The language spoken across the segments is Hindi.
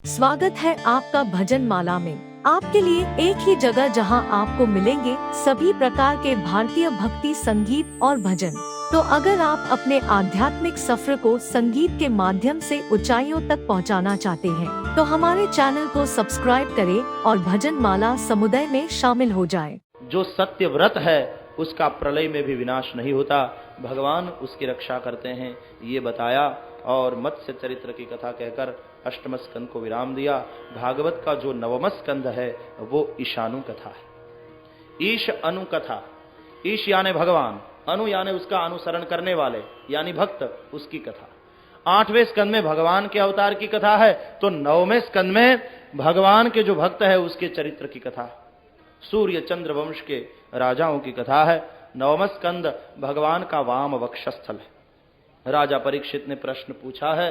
स्वागत है आपका भजन माला में। आपके लिए एक ही जगह जहां आपको मिलेंगे सभी प्रकार के भारतीय भक्ति संगीत और भजन। तो अगर आप अपने आध्यात्मिक सफर को संगीत के माध्यम से ऊंचाइयों तक पहुंचाना चाहते हैं, तो हमारे चैनल को सब्सक्राइब करें और भजन माला समुदाय में शामिल हो जाएं। जो सत्य व्रत है उसका प्रलय में भी विनाश नहीं होता, भगवान उसकी रक्षा करते हैं, ये बताया। और मत्स्य चरित्र की कथा कहकर अष्टम स्कंद को विराम दिया। भागवत का जो नवम स्कंद है वो ईशानु कथा है। ईश अनु कथा, ईश यानी भगवान, अनु यानी उसका अनुसरण करने वाले यानी भक्त, उसकी कथा। 8वें स्कंद में भगवान के अवतार की कथा है, तो 9वें स्कंद में भगवान के जो भक्त है उसके चरित्र की कथा, सूर्य चंद्र वंश के राजाओं की कथा है। 9वां स्कंद भगवान का वाम वक्षस्थल है। राजा परीक्षित ने प्रश्न पूछा है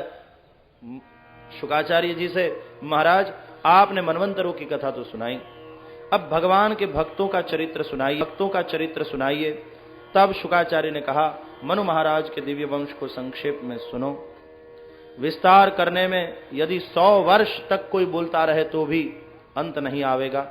शुकाचार्य जी से, महाराज आपने मनवंतरों की कथा तो सुनाई, अब भगवान के भक्तों का चरित्र सुनाइए। तब शुकाचार्य ने कहा, मनु महाराज के दिव्य वंश को संक्षेप में सुनो। विस्तार करने में यदि 100 वर्ष तक कोई बोलता रहे तो भी अंत नहीं आवेगा।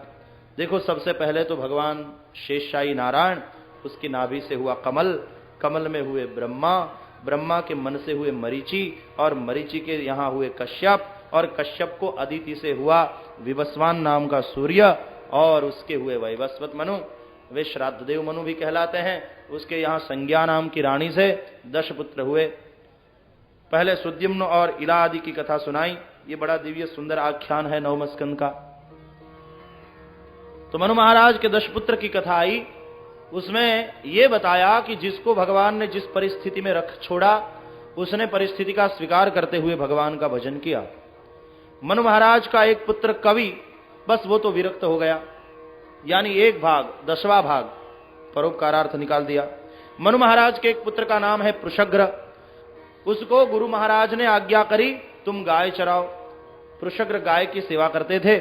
देखो, सबसे पहले तो भगवान शेषशाही नारायण, उसकी नाभि से हुआ कमल, कमल में हुए ब्रह्मा, ब्रह्मा के मन से हुए मरीचि, और मरीचि के यहाँ हुए कश्यप, और कश्यप को अदिति से हुआ विवस्वान नाम का सूर्य, और उसके हुए वैवस्वत मनु, वे श्राद्ध देव मनु भी कहलाते हैं। उसके यहाँ संज्ञा नाम की रानी से 10 पुत्र हुए। पहले सुद्युम्न और इला आदि की कथा सुनाई। ये बड़ा दिव्य सुंदर आख्यान है 9वें स्कंद का। तो मनु महाराज के 10 पुत्र की कथा आई। उसमें यह बताया कि जिसको भगवान ने जिस परिस्थिति में रख छोड़ा, उसने परिस्थिति का स्वीकार करते हुए भगवान का भजन किया। मनु महाराज का एक पुत्र कवि, बस वो तो विरक्त हो गया, यानी एक भाग 10वां भाग परोपकारार्थ निकाल दिया। मनु महाराज के एक पुत्र का नाम है पृषग्र। उसको गुरु महाराज ने आज्ञा करी, तुम गाय चराओ। पृषग्र गाय की सेवा करते थे।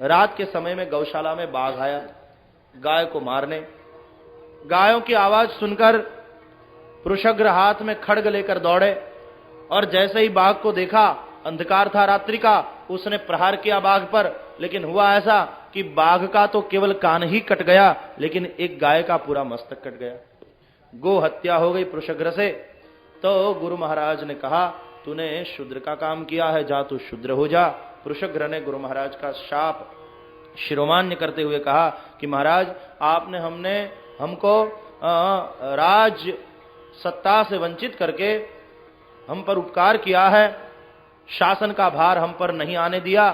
रात के समय में गौशाला में बाघ आया गाय को मारने। गायों की आवाज सुनकर पृषग्र हाथ में खड्ग लेकर दौड़े, और जैसे ही बाघ को देखा, अंधकार था रात्रि का, उसने प्रहार किया बाघ पर। लेकिन हुआ ऐसा कि बाघ का तो केवल कान ही कट गया, लेकिन एक गाय का पूरा मस्तक कट गया। गो हत्या हो गई पृषग्र से। तो गुरु महाराज ने कहा, तूने शूद्र का काम किया है, जा तू शूद्र हो जा। पृषग्र ने गुरु महाराज का शाप शिरोमान्य करते हुए कहा कि महाराज, आपने हमको राज सत्ता से वंचित करके हम पर उपकार किया है, शासन का भार हम पर नहीं आने दिया।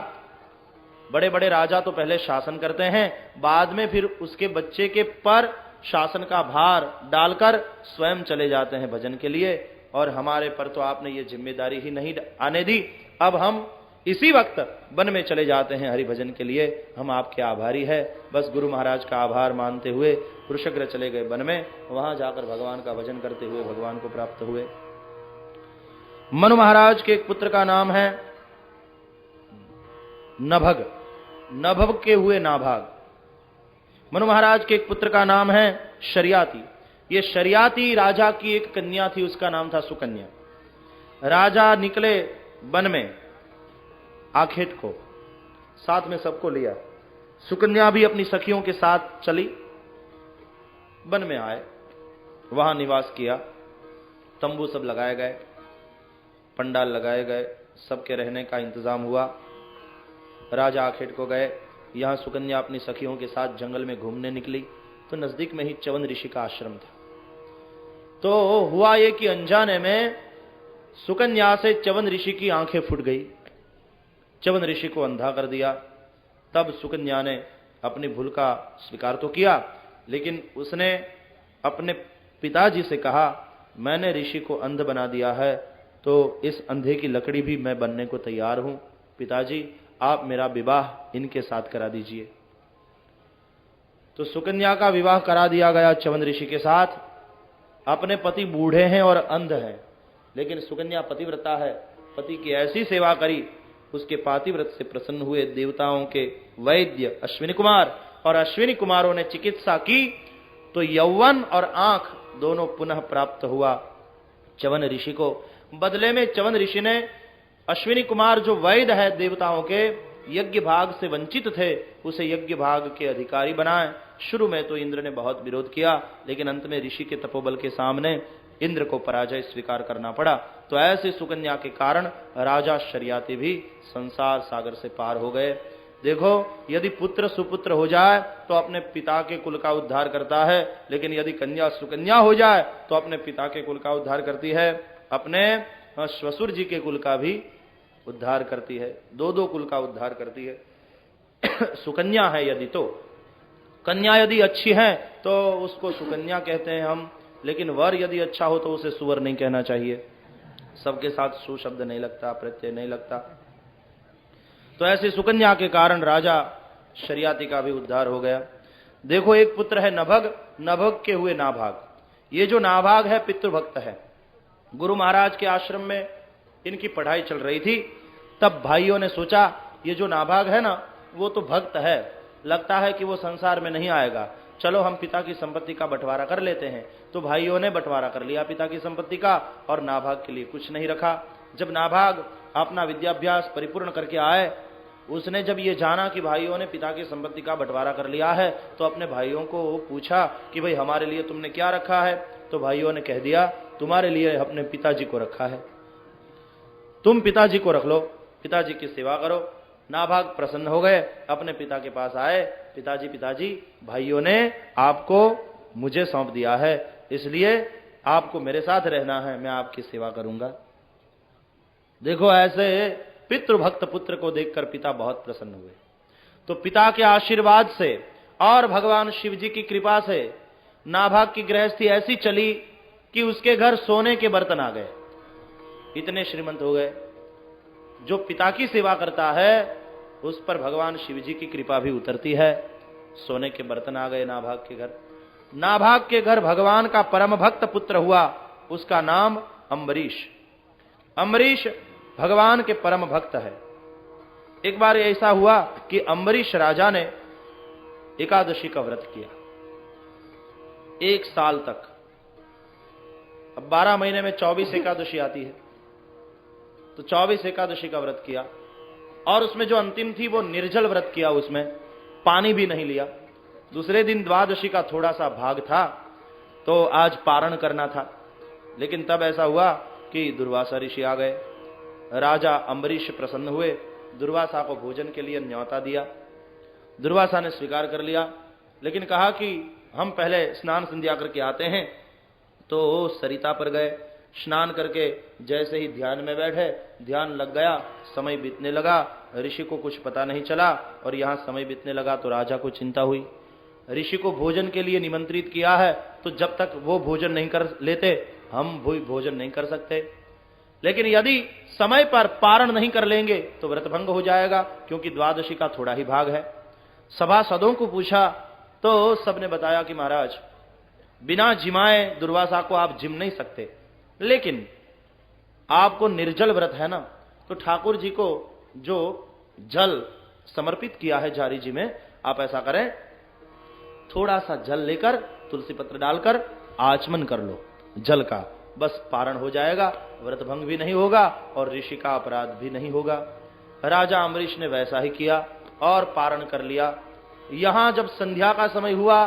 बड़े बड़े राजा तो पहले शासन करते हैं, बाद में फिर उसके बच्चे के पर शासन का भार डालकर स्वयं चले जाते हैं भजन के लिए, और हमारे पर तो आपने ये जिम्मेदारी ही नहीं आने दी। अब हम इसी वक्त वन में चले जाते हैं हरि भजन के लिए, हम आपके आभारी है। बस गुरु महाराज का आभार मानते हुए पृषग्र चले गए वन में। वहां जाकर भगवान का भजन करते हुए भगवान को प्राप्त हुए। मनु महाराज के एक पुत्र का नाम है नभग, नभग के हुए नाभाग। मनु महाराज के एक पुत्र का नाम है शर्याति। ये शर्याति राजा की एक कन्या थी, उसका नाम था सुकन्या। राजा निकले वन में आखेट को, साथ में सबको लिया। सुकन्या भी अपनी सखियों के साथ चली, वन में आए, वहां निवास किया। तंबू सब लगाए गए, पंडाल लगाए गए, सबके रहने का इंतजाम हुआ। राजा आखेट को गए। यहां सुकन्या अपनी सखियों के साथ जंगल में घूमने निकली, तो नजदीक में ही च्यवन ऋषि का आश्रम था। तो हुआ ये कि अनजाने में सुकन्या से च्यवन ऋषि की आंखें फूट गई, च्यवन ऋषि को अंधा कर दिया। तब सुकन्या ने अपनी भूल का स्वीकार तो किया, लेकिन उसने अपने पिताजी से कहा, मैंने ऋषि को अंध बना दिया है, तो इस अंधे की लकड़ी भी मैं बनने को तैयार हूं। पिताजी, आप मेरा विवाह इनके साथ करा दीजिए। तो सुकन्या का विवाह करा दिया गया च्यवन ऋषि के साथ। अपने पति बूढ़े हैं और अंध हैं, लेकिन सुकन्या पतिव्रता है, पति की ऐसी सेवा करी, उसके पातिव्रत से प्रसन्न हुए देवताओं के वैद्य अश्विनी कुमार, और अश्विनी कुमारों ने चिकित्सा की तो यौवन और आंख दोनों पुनः प्राप्त हुआ च्यवन ऋषि को। बदले में च्यवन ऋषि ने अश्विनी कुमार जो वैद है देवताओं के, यज्ञ भाग से वंचित थे, उसे यज्ञ भाग के अधिकारी बनाए। शुरू में तो इंद्र ने बहुत विरोध किया, लेकिन अंत में ऋषि के तपोबल के सामने इंद्र को पराजय स्वीकार करना पड़ा। तो ऐसे सुकन्या के कारण राजा शर्याति भी संसार सागर से पार हो गए। देखो, यदि पुत्र सुपुत्र हो जाए तो अपने पिता के कुल का उद्धार करता है, लेकिन यदि कन्या सुकन्या हो जाए तो अपने पिता के कुल का उद्धार करती है, अपने श्वशुर जी के कुल का भी उद्धार करती है, दो दो कुल का उद्धार करती है। सुकन्या है यदि, तो कन्या यदि अच्छी है तो उसको सुकन्या कहते हैं हम, लेकिन वर यदि अच्छा हो तो उसे सुवर नहीं कहना चाहिए। सबके साथ सु शब्द नहीं लगता, प्रत्यय नहीं लगता। तो ऐसे सुकन्या के कारण राजा शर्याति का भी उद्धार हो गया। देखो, एक पुत्र है नभग, नभग के हुए नाभाग। ये जो नाभाग है पितृभक्त है। गुरु महाराज के आश्रम में इनकी पढ़ाई चल रही थी, तब भाइयों ने सोचा ये जो नाभाग है ना, वो तो भक्त है, लगता है कि वो संसार में नहीं आएगा, चलो हम पिता की संपत्ति का बंटवारा कर लेते हैं। तो भाइयों ने बंटवारा कर लिया पिता की संपत्ति का, और नाभाग के लिए कुछ नहीं रखा। जब नाभाग अपना विद्याभ्यास परिपूर्ण करके आए, उसने जब ये जाना कि भाइयों ने पिता की संपत्ति का बंटवारा कर लिया है, तो अपने भाइयों को पूछा कि भाई हमारे लिए तुमने क्या रखा है। तो भाइयों ने कह दिया, तुम्हारे लिए अपने पिताजी को रखा है, तुम पिताजी को रख लो, पिताजी की सेवा करो। नाभाग प्रसन्न हो गए, अपने पिता के पास आए, पिताजी पिताजी, भाइयों ने आपको मुझे सौंप दिया है, इसलिए आपको मेरे साथ रहना है, मैं आपकी सेवा करूंगा। देखो, ऐसे पितृभक्त पुत्र को देखकर पिता बहुत प्रसन्न हुए। तो पिता के आशीर्वाद से और भगवान शिव जी की कृपा से नाभाग की गृहस्थी ऐसी चली कि उसके घर सोने के बर्तन आ गए, इतने श्रीमंत हो गए। जो पिता की सेवा करता है उस पर भगवान शिव जी की कृपा भी उतरती है। सोने के बर्तन आ गए नाभाग के घर। नाभाग के घर भगवान का परम भक्त पुत्र हुआ, उसका नाम अम्बरीश। अम्बरीश भगवान के परम भक्त है। एक बार ऐसा हुआ कि अम्बरीश राजा ने एकादशी का व्रत किया 1 साल तक। अब 12 महीने में 24 एकादशी आती है, तो 24 एकादशी का व्रत किया, और उसमें जो अंतिम थी वो निर्जल व्रत किया, उसमें पानी भी नहीं लिया। दूसरे दिन द्वादशी का थोड़ा सा भाग था, तो आज पारण करना था, लेकिन तब ऐसा हुआ कि दुर्वासा ऋषि आ गए। राजा अम्बरीश प्रसन्न हुए, दुर्वासा को भोजन के लिए न्योता दिया। दुर्वासा ने स्वीकार कर लिया, लेकिन कहा कि हम पहले स्नान संध्या करके आते हैं। तो सरिता पर गए, स्नान करके जैसे ही ध्यान में बैठे, ध्यान लग गया, समय बीतने लगा, ऋषि को कुछ पता नहीं चला, और यहाँ समय बीतने लगा तो राजा को चिंता हुई। ऋषि को भोजन के लिए निमंत्रित किया है, तो जब तक वो भोजन नहीं कर लेते हम भोजन नहीं कर सकते, लेकिन यदि समय पर पारण नहीं कर लेंगे तो व्रत भंग हो जाएगा, क्योंकि द्वादशी का थोड़ा ही भाग है। सभासदों को पूछा तो सबने बताया कि महाराज, बिना जिमाए दुर्वासा को आप जिम नहीं सकते, लेकिन आपको निर्जल व्रत है ना, तो ठाकुर जी को जो जल समर्पित किया है जारी जी में, आप ऐसा करें, थोड़ा सा जल लेकर तुलसी पत्र डालकर आचमन कर लो जल का, बस पारण हो जाएगा, व्रत भंग भी नहीं होगा और ऋषि का अपराध भी नहीं होगा। राजा अम्बरीश ने वैसा ही किया और पारण कर लिया। यहां जब संध्या का समय हुआ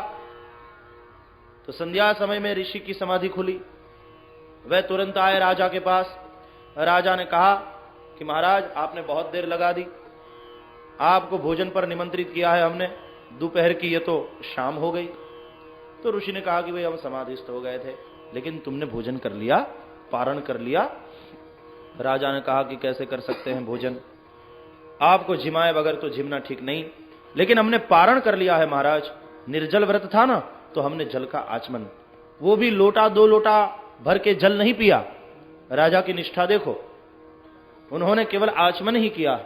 तो संध्या समय में ऋषि की समाधि खुली। वह तुरंत आए राजा के पास। राजा ने कहा कि महाराज, आपने बहुत देर लगा दी, आपको भोजन पर निमंत्रित किया है हमने, दोपहर की, ये तो शाम हो गई। तो ऋषि ने कहा कि भाई हम समाधिस्थ हो गए थे, लेकिन तुमने भोजन कर लिया, पारण कर लिया। राजा ने कहा कि कैसे कर सकते हैं भोजन, आपको जिमाए बगैर तो जिमना ठीक नहीं, लेकिन हमने पारण कर लिया है महाराज, निर्जल व्रत था ना, तो हमने जल का आचमन, वो भी लोटा 2 लोटा भर के जल नहीं पिया। राजा की निष्ठा देखो, उन्होंने केवल आचमन ही किया,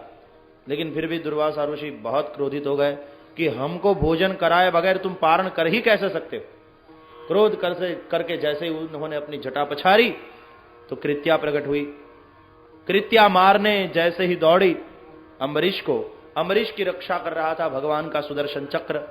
लेकिन फिर भी दुर्वासा ऋषि बहुत क्रोधित हो गए कि हमको भोजन कराए बगैर तुम पारण कर ही कैसे सकते हो। क्रोध करके जैसे ही उन्होंने अपनी जटा पछाड़ी तो कृत्या प्रकट हुई। कृत्या मारने जैसे ही दौड़ी अम्बरीश को, अम्बरीश की रक्षा कर रहा था भगवान का सुदर्शन चक्र।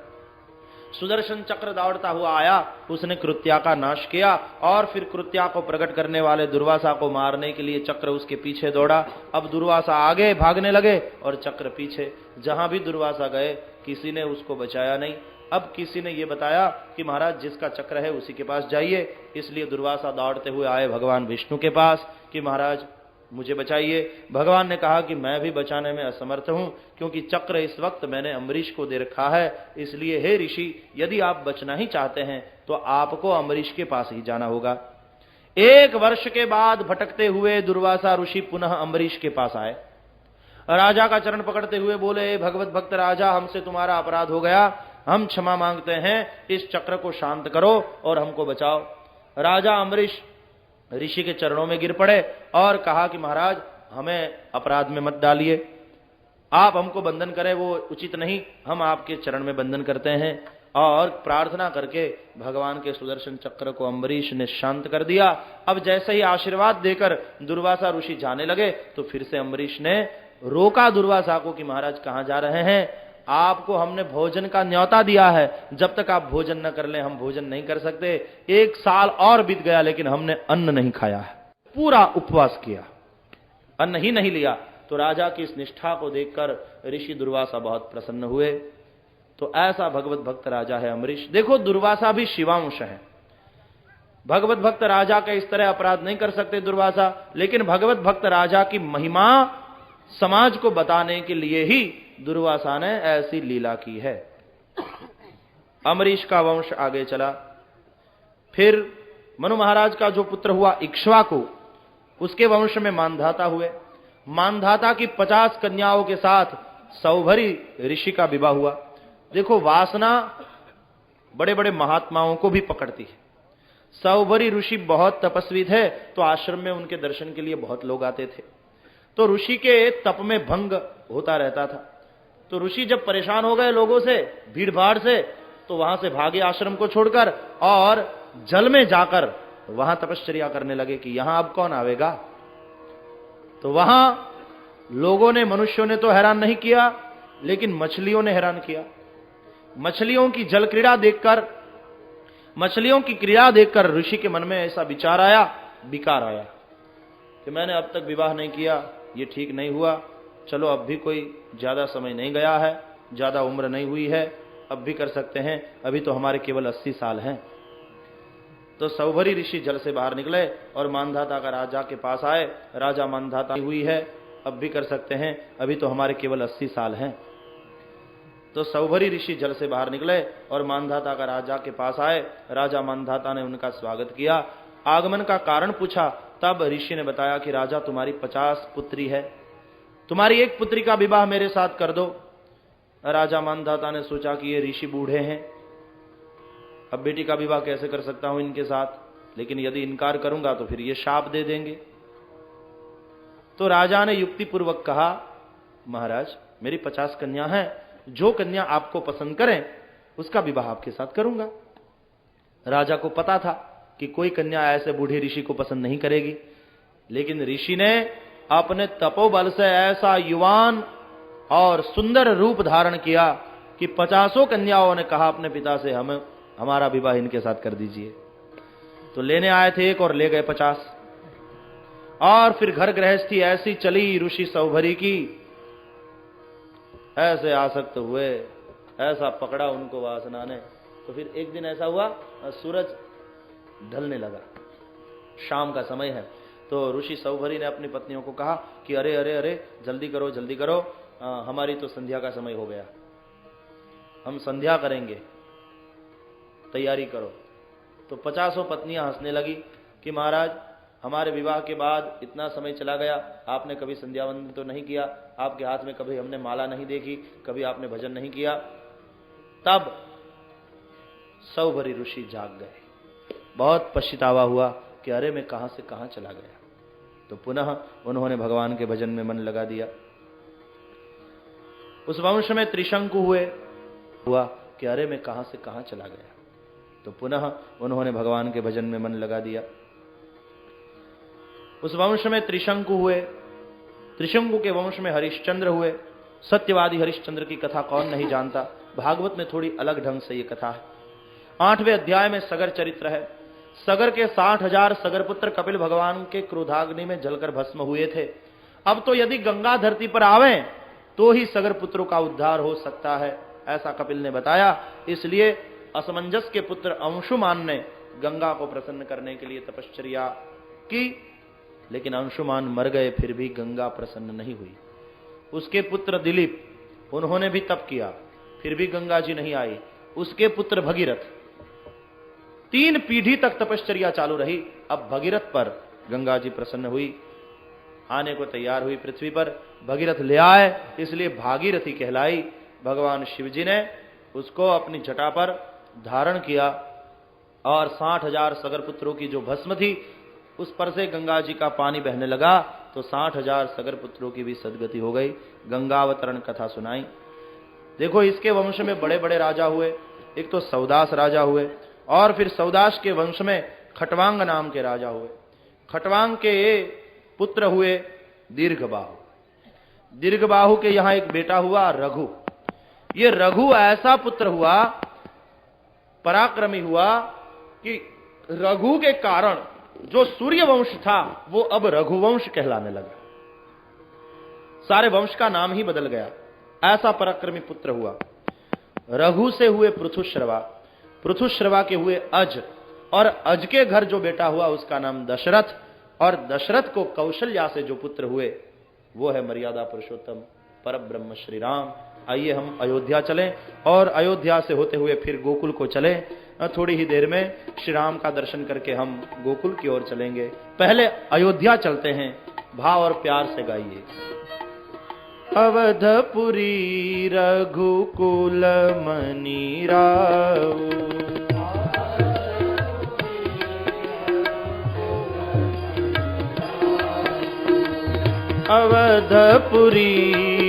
सुदर्शन चक्र दौड़ता हुआ आया, उसने कृत्या का नाश किया और फिर कृत्या को प्रकट करने वाले दुर्वासा को मारने के लिए चक्र उसके पीछे दौड़ा। अब दुर्वासा आगे भागने लगे और चक्र पीछे। जहां भी दुर्वासा गए किसी ने उसको बचाया नहीं। अब किसी ने यह बताया कि महाराज जिसका चक्र है उसी के पास जाइए। इसलिए दुर्वासा दौड़ते हुए आए भगवान विष्णु के पास कि महाराज मुझे बचाइए। भगवान ने कहा कि मैं भी बचाने में असमर्थ हूं, क्योंकि चक्र इस वक्त मैंने अम्बरीश को दे रखा है। इसलिए हे ऋषि, यदि आप बचना ही चाहते हैं तो आपको अम्बरीश के पास ही जाना होगा। 1 वर्ष के बाद भटकते हुए दुर्वासा ऋषि पुनः अम्बरीश के पास आए। राजा का चरण पकड़ते हुए बोले, भगवत भक्त राजा, हमसे तुम्हारा अपराध हो गया, हम क्षमा मांगते हैं, इस चक्र को शांत करो और हमको बचाओ। राजा अम्बरीश ऋषि के चरणों में गिर पड़े और कहा कि महाराज हमें अपराध में मत डालिए, आप हमको बंधन करें वो उचित नहीं, हम आपके चरण में बंधन करते हैं। और प्रार्थना करके भगवान के सुदर्शन चक्र को अम्बरीश ने शांत कर दिया। अब जैसे ही आशीर्वाद देकर दुर्वासा ऋषि जाने लगे तो फिर से अम्बरीश ने रोका दुर्वासा को कि महाराज कहां जा रहे हैं, आपको हमने भोजन का न्योता दिया है, जब तक आप भोजन न कर लें हम भोजन नहीं कर सकते। 1 साल और बीत गया लेकिन हमने अन्न नहीं खाया है, पूरा उपवास किया, अन्न ही नहीं लिया। तो राजा की इस निष्ठा को देखकर ऋषि दुर्वासा बहुत प्रसन्न हुए। तो ऐसा भगवत भक्त राजा है अम्बरीश। देखो दुर्वासा भी शिवांश है, भगवत भक्त राजा का इस तरह अपराध नहीं कर सकते दुर्वासा, लेकिन भगवत भक्त राजा की महिमा समाज को बताने के लिए ही दुर्वासा ने ऐसी लीला की है। अम्बरीश का वंश आगे चला। फिर मनु महाराज का जो पुत्र हुआ इक्ष्वाकु, उसके वंश में मानधाता हुए। मानधाता की 50 कन्याओं के साथ सौभरी ऋषि का विवाह हुआ। देखो वासना बड़े बड़े महात्माओं को भी पकड़ती है। सौभरी ऋषि बहुत तपस्वी थे, तो आश्रम में उनके दर्शन के लिए बहुत लोग आते थे। तो ऋषि के तप में भंग होता रहता था। तो ऋषि जब परेशान हो गए लोगों से, भीड़ भाड़ से, तो वहां से भागे आश्रम को छोड़कर और जल में जाकर वहां तपश्चर्या करने लगे कि यहां अब कौन आवेगा। तो वहां लोगों ने, मनुष्यों ने तो हैरान नहीं किया, लेकिन मछलियों ने हैरान किया। मछलियों की जल क्रीड़ा देखकर, मछलियों की क्रीड़ा देखकर ऋषि के मन में ऐसा विचार आया, विकार आया कि मैंने अब तक विवाह नहीं किया, ये ठीक नहीं हुआ। चलो अब भी कोई ज्यादा समय नहीं गया है, ज्यादा उम्र नहीं हुई है, अब भी कर सकते हैं, अभी तो हमारे केवल 80 साल हैं। तो सौभरी ऋषि जल से बाहर निकले और मानधाता का राजा के पास आए। राजा, मानधाता हुई है, अब भी कर सकते हैं, अभी तो हमारे केवल 80 साल हैं। तो सौभरी ऋषि जल से बाहर निकले और मानधाता का राजा के पास आए। राजा मानधाता ने उनका स्वागत किया, आगमन का कारण पूछा। तब ऋषि ने बताया कि राजा तुम्हारी 50 पुत्री है, तुम्हारी एक पुत्री का विवाह मेरे साथ कर दो। राजा मानधाता ने सोचा कि ये ऋषि बूढ़े हैं, अब बेटी का विवाह कैसे कर सकता हूं इनके साथ, लेकिन यदि इनकार करूंगा तो फिर ये शाप दे देंगे। तो राजा ने युक्ति पूर्वक कहा, महाराज मेरी 50 कन्या हैं, जो कन्या आपको पसंद करें उसका विवाह आपके साथ करूंगा। राजा को पता था कि कोई कन्या ऐसे बूढ़े ऋषि को पसंद नहीं करेगी, लेकिन ऋषि ने अपने तपोबल से ऐसा युवान और सुंदर रूप धारण किया कि 50 कन्याओं ने कहा अपने पिता से, हमारा विवाह इनके साथ कर दीजिए। तो लेने आए थे एक और ले गए 50। और फिर घर गृहस्थी ऐसी चली ऋषि सौभरी की, ऐसे आसक्त हुए, ऐसा पकड़ा उनको वासना ने। तो फिर एक दिन ऐसा हुआ, सूरज ढलने लगा, शाम का समय है। तो ऋषि सौभरी ने अपनी पत्नियों को कहा कि अरे अरे अरे जल्दी करो जल्दी करो, हमारी तो संध्या का समय हो गया, हम संध्या करेंगे, तैयारी करो। तो 50 पत्नियां हंसने लगी कि महाराज हमारे विवाह के बाद इतना समय चला गया, आपने कभी संध्या वंदन तो नहीं किया, आपके हाथ में कभी हमने माला नहीं देखी, कभी आपने भजन नहीं किया। तब सौभरी ऋषि जाग गए, बहुत पछतावा हुआ कि अरे मैं कहां से कहां चला गया। तो पुनः उन्होंने भगवान के भजन में मन लगा दिया। उस वंश में त्रिशंकु हुआ कि अरे मैं कहां से कहां चला गया। तो पुनः उन्होंने भगवान के भजन में मन लगा दिया। उस वंश में त्रिशंकु हुए, त्रिशंकु के वंश में हरिश्चंद्र हुए। सत्यवादी हरिश्चंद्र की कथा कौन नहीं जानता। भागवत में थोड़ी अलग ढंग से ये कथा है। 8वें अध्याय में सगर चरित्र है। सगर के 60,000 सगर पुत्र कपिल भगवान के क्रोधाग्नि में जलकर भस्म हुए थे। अब तो यदि गंगा धरती पर आवे तो ही सगर पुत्रों का उद्धार हो सकता है, ऐसा कपिल ने बताया। इसलिए असमंजस के पुत्र अंशुमान ने गंगा को प्रसन्न करने के लिए तपश्चर्या की, लेकिन अंशुमान मर गए, फिर भी गंगा प्रसन्न नहीं हुई। उसके पुत्र दिलीप, उन्होंने भी तप किया, फिर भी गंगा जी नहीं आई। उसके पुत्र भगीरथ, 3 पीढ़ी तक तपश्चर्या चालू रही। अब भगीरथ पर गंगा जी प्रसन्न हुई, आने को तैयार हुई पृथ्वी पर। भगीरथ ले आए, इसलिए भागीरथी कहलाई। भगवान शिव जी ने उसको अपनी जटा पर धारण किया और 60,000 सगर पुत्रों की जो भस्म थी उस पर से गंगा जी का पानी बहने लगा, तो 60,000 सगर पुत्रों की भी सदगति हो गई। गंगावतरण कथा सुनाई। देखो, इसके वंश में बड़े बड़े राजा हुए। एक तो सौदास राजा हुए, और फिर सौदास के वंश में खटवांग नाम के राजा हुए। खटवांग के पुत्र हुए दीर्घबाहु। दीर्घबाहु के यहां एक बेटा हुआ रघु। ये रघु ऐसा पुत्र हुआ, पराक्रमी हुआ, कि रघु के कारण जो सूर्य वंश था वो अब रघुवंश कहलाने लगा। सारे वंश का नाम ही बदल गया, ऐसा पराक्रमी पुत्र हुआ। रघु से हुए पृथुश्रवा, पृथुश्रवा के हुए अज, और अज के घर जो बेटा हुआ उसका नाम दशरथ, और दशरथ को कौशल्या से जो पुत्र हुए वो है मर्यादा पुरुषोत्तम परब्रह्म श्री राम। आइए हम अयोध्या चलें, और अयोध्या से होते हुए फिर गोकुल को चलें। थोड़ी ही देर में श्री राम का दर्शन करके हम गोकुल की ओर चलेंगे। पहले अयोध्या चलते हैं, भाव और प्यार से गाइए। अवधपुरी रघुकुल मनि राउ, अवधपुरी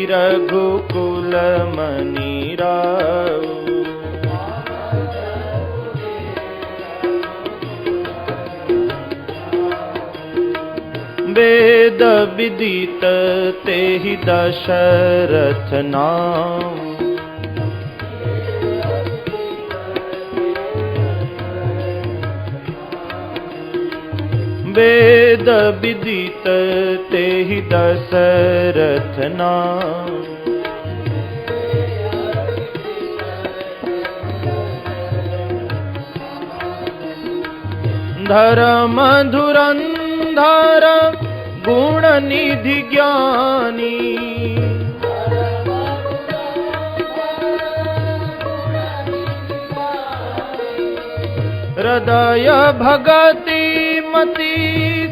रघुकुल मनि राउ, वेद विदित तेहि दशरथ नाम, वेद विदित तेहि दशरथ नाम, धर्म धुरंधर गुण निधि ज्ञानी, हृदय भगति मति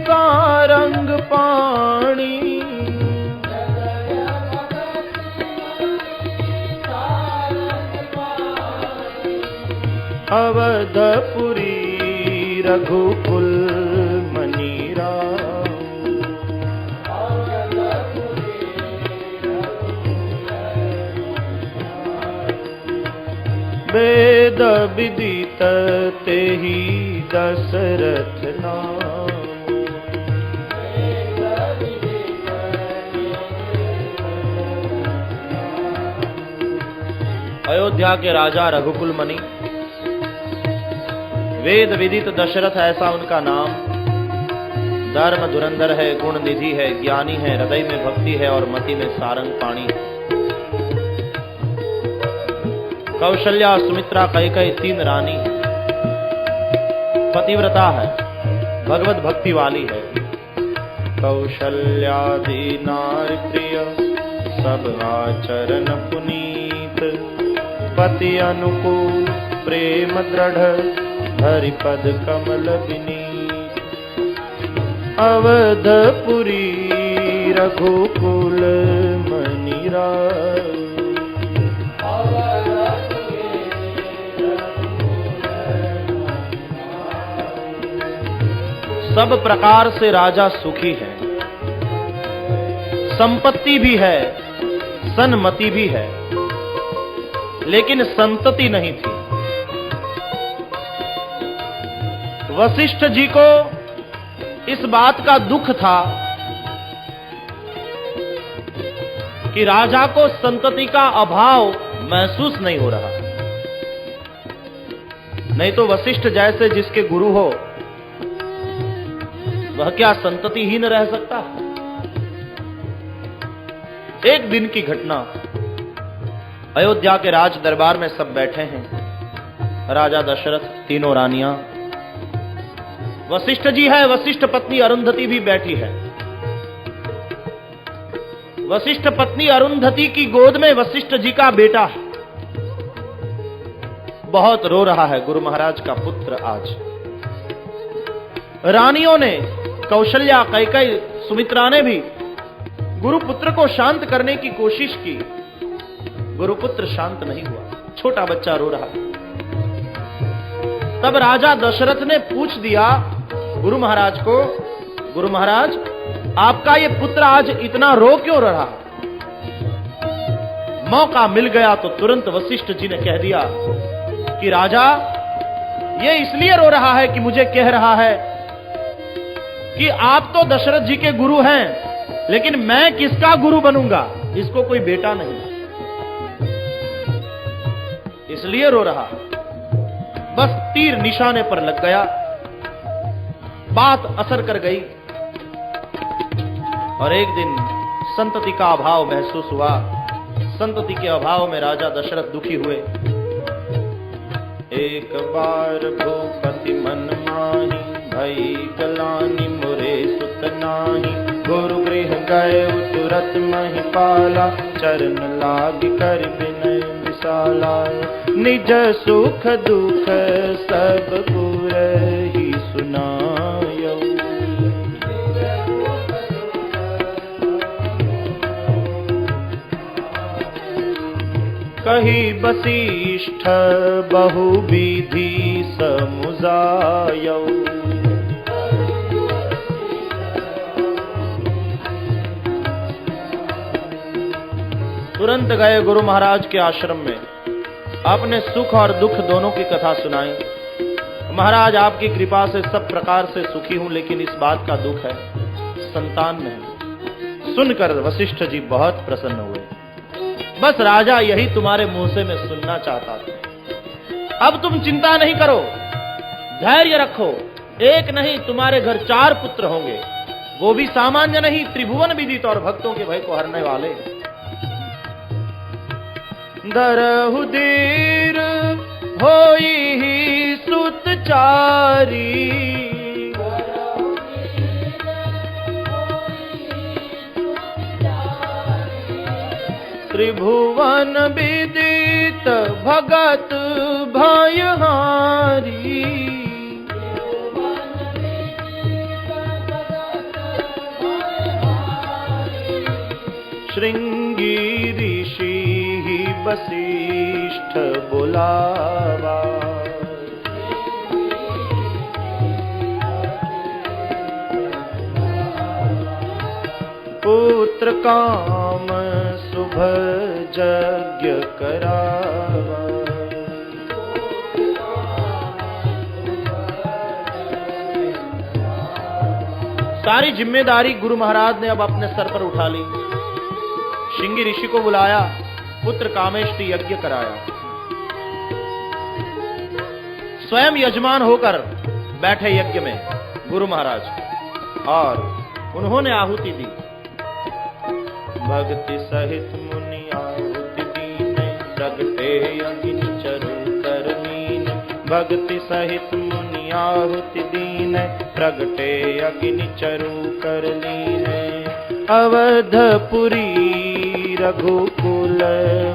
सारंग पाणी, अवधपुरी रघुकुल मनि राउ, वेद विदित तेहि दशरथ नाम। अयोध्या के राजा रघुकुल मणि, वेद विदित दशरथ ऐसा उनका नाम, धर्म धुरंधर है, गुण निधि है, ज्ञानी है, हृदय में भक्ति है और मति में सारंग पाणी। कौशल्या, सुमित्रा, कैकेयी 3 रानी, पतिव्रता है, भगवत भक्ति वाली है। कौशल्यादि नारी प्रिय, सब आचरण पुनीत, पति अनुकूल प्रेम दृढ़, हरिपद कमल विनीत, अवधपुरी रघुकुल मनि राउ, सब प्रकार से राजा सुखी है, संपत्ति भी है, सन्मति भी है, लेकिन संतति नहीं थी। वशिष्ठ जी को इस बात का दुख था कि राजा को संतति का अभाव महसूस नहीं हो रहा। नहीं तो वशिष्ठ जैसे जिसके गुरु हो वह क्या संततिहीन रह सकता? एक दिन की घटना, अयोध्या के राज दरबार में सब बैठे हैं। राजा दशरथ, तीनों रानियां, वशिष्ठ जी है, वशिष्ठ पत्नी अरुंधति भी बैठी है। वशिष्ठ पत्नी अरुंधति की गोद में वशिष्ठ जी का बेटा है, बहुत रो रहा है, गुरु महाराज का पुत्र आज। रानियों ने, कौशल्या, कैकेयी, सुमित्रा ने भी गुरुपुत्र को शांत करने की कोशिश की। गुरुपुत्र शांत नहीं हुआ, छोटा बच्चा रो रहा। तब राजा दशरथ ने पूछ दिया गुरु महाराज को, गुरु महाराज आपका ये पुत्र आज इतना रो क्यों रहा? मौका मिल गया तो तुरंत वशिष्ठ जी ने कह दिया कि राजा ये इसलिए रो रहा है कि मुझे कह रहा है कि आप तो दशरथ जी के गुरु हैं, लेकिन मैं किसका गुरु बनूंगा? इसको कोई बेटा नहीं, इसलिए रो रहा। बस तीर निशाने पर लग गया, बात असर कर गई और एक दिन संतति का अभाव महसूस हुआ। संतति के अभाव में राजा दशरथ दुखी हुए। एक बार भूपति मन माही, भई गलानी मोरे सुत नाही। गुरु गृह गए तुरत महिपाला, चरण लाग कर विनय विशाला। निज सुख दुख सब गुरहि सुनायो। कही वशिष्ठ बहु विधि समुझायो। तुरंत गए गुरु महाराज के आश्रम में, अपने सुख और दुख दोनों की कथा सुनाई। महाराज आपकी कृपा से सब प्रकार से सुखी हूं, लेकिन इस बात का दुख है, संतान नहीं। सुनकर वशिष्ठ जी बहुत प्रसन्न हुए। बस राजा यही तुम्हारे मुंह से मैं सुनना चाहता था। अब तुम चिंता नहीं करो, धैर्य रखो। एक नहीं तुम्हारे घर 4 पुत्र होंगे, वो भी सामान्य नहीं, त्रिभुवन विदित और भक्तों के भय को हरने वाले। दरहु देर होई ही सुतचारी, त्रिभुवन विदित भगत भयहारी। श्रृंगी ऋषि वशिष्ठ बुलावा, पुत्र काम शुभ यज्ञ करावा। सारी जिम्मेदारी गुरु महाराज ने अब अपने सर पर उठा ली। श्रृंगी ऋषि को बुलाया, पुत्र कामेष्टि यज्ञ कराया। स्वयं यजमान होकर बैठे यज्ञ में गुरु महाराज और उन्होंने आहुति दी। भक्ति सहित मुनि आहुति दीने, प्रगटे अग्नि चरु कर लीन। भक्ति सहित मुनि आहुति दीने, प्रगटे अग्नि चरु कर लीने। अवधपुरी रघुकुल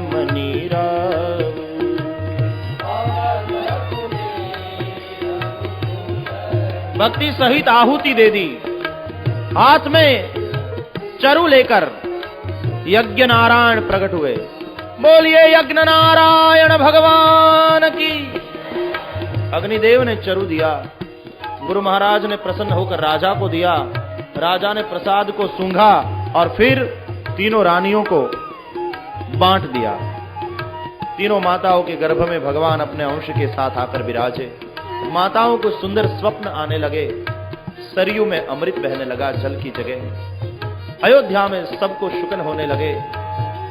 मनि राव, भक्ति सहित आहुति दे दी। हाथ में चरु लेकर यज्ञ नारायण प्रकट हुए। बोलिए यज्ञ नारायण भगवान की। अग्निदेव ने चरु दिया, गुरु महाराज ने प्रसन्न होकर राजा को दिया। राजा ने प्रसाद को सूंघा और फिर तीनों रानियों को बांट दिया। तीनों माताओं के गर्भ में भगवान अपने अंश के साथ आकर विराजे। माताओं को सुंदर स्वप्न आने लगे, सरयू में अमृत बहने लगा जल की जगह। अयोध्या में सबको शुकन होने लगे।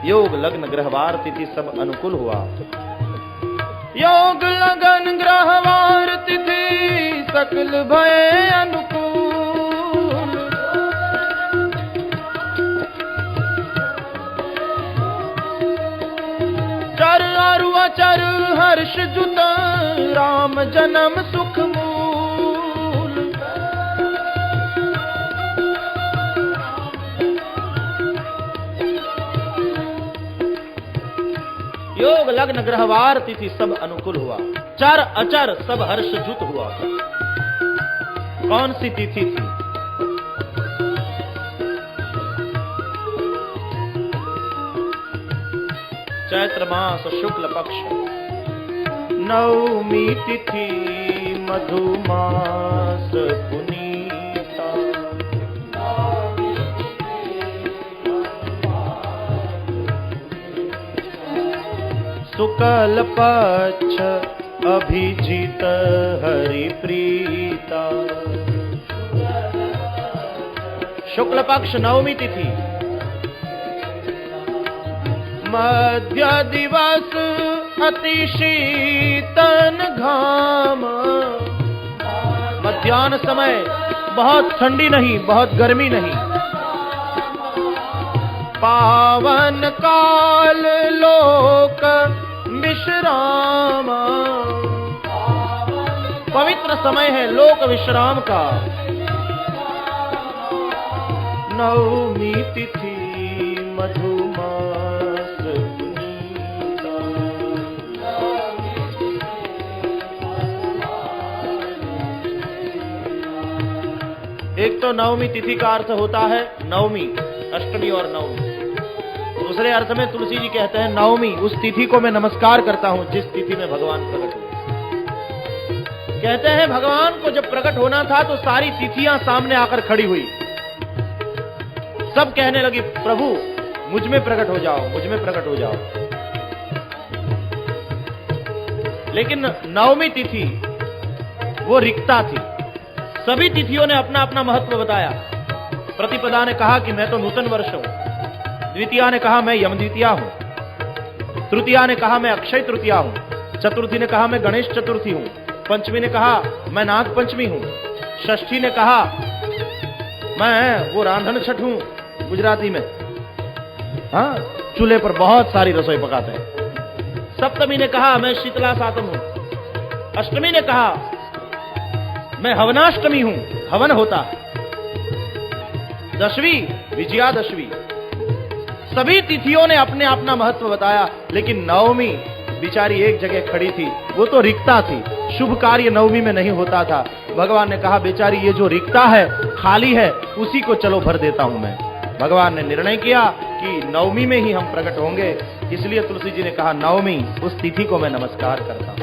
योग लग्न ग्रहवार तिथि सब अनुकूल हुआ। योग लगन ग्रहवार तिथि सकल भय अनुकूल। चर अरु अचर हर्ष जुत राम जन्म सुख मूल। योग लग्न ग्रहवार तिथि सब अनुकूल हुआ। चर अचर सब हर्ष जुत हुआ। कौन सी तिथि थी? चैत्र मास शुक्ल पक्ष नवमी तिथि मधुमास पुनीता। शुक्ल पक्ष अभिजीत हरि प्रीता। शुक्ल पक्ष नवमी तिथि मध्य दिवस अति शीतन घाम। मध्याह्न समय बहुत ठंडी नहीं, बहुत गर्मी नहीं। पावन काल लोक विश्राम। पवित्र समय है लोक विश्राम का। नवमी तिथि मधुमास पुनीता। एक तो नवमी तिथि का अर्थ होता है नवमी, अष्टमी और नवमी। दूसरे अर्थ में तुलसी जी कहते हैं नवमी उस तिथि को मैं नमस्कार करता हूं जिस तिथि में भगवान प्रकट हुए। कहते हैं भगवान को जब प्रकट होना था तो सारी तिथियां सामने आकर खड़ी हुई। सब कहने लगी प्रभु मुझ में प्रकट हो जाओ, मुझ में प्रकट हो जाओ। लेकिन नवमी तिथि वो रिक्ता थी। सभी तिथियों ने अपना अपना महत्व बताया। प्रतिपदा ने कहा कि मैं तो नूतन वर्ष हूं। द्वितीया ने कहा मैं यम द्वितीया हूं। तृतीया ने कहा मैं अक्षय तृतीया हूं। चतुर्थी ने कहा मैं गणेश चतुर्थी हूं। पंचमी ने कहा मैं नाग पंचमी हूं। षष्ठी ने कहा मैं वो रांधन छठ हूं गुजराती में, हाँ चूल्हे पर बहुत सारी रसोई पकाते हैं। सप्तमी ने कहा मैं शीतला सातम हूं। अष्टमी ने कहा मैं हवनाष्टमी हूं, हवन होता है। दशवीं विजयादशमी। सभी तिथियों ने अपने अपना महत्व बताया। लेकिन नवमी बिचारी एक जगह खड़ी थी, वो तो रिक्ता थी। शुभ कार्य नवमी में नहीं होता था। भगवान ने कहा बेचारी ये जो रिक्ता है, खाली है, उसी को चलो भर देता हूं मैं। भगवान ने निर्णय किया कि नवमी में ही हम प्रकट होंगे। इसलिए तुलसी जी ने कहा नवमी उस तिथि को मैं नमस्कार करता हूं।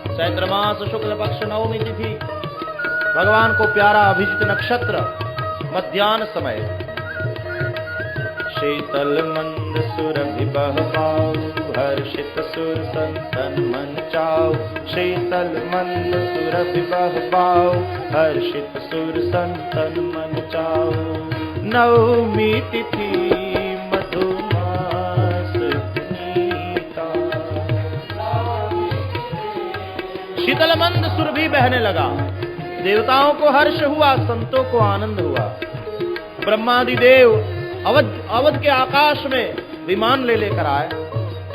चैत्र मास शुक्ल पक्ष नवमी तिथि भगवान को प्यारा अभिजीत नक्षत्र, मध्याह्न समय। शीतल मंद सुर विबह पाऊ, हर्षित सुर संतन मन चाऊ। शीतल मंद सुर विबह पाऊ, हर्षित सुर संतन मन चाऊ। नवमी तिथि मधुमास पुनीता। शीतल मंद सुर भी बहने लगा। देवताओं को हर्ष हुआ, संतों को आनंद हुआ। ब्रह्मादि देव अवध के आकाश में विमान ले लेकर आए।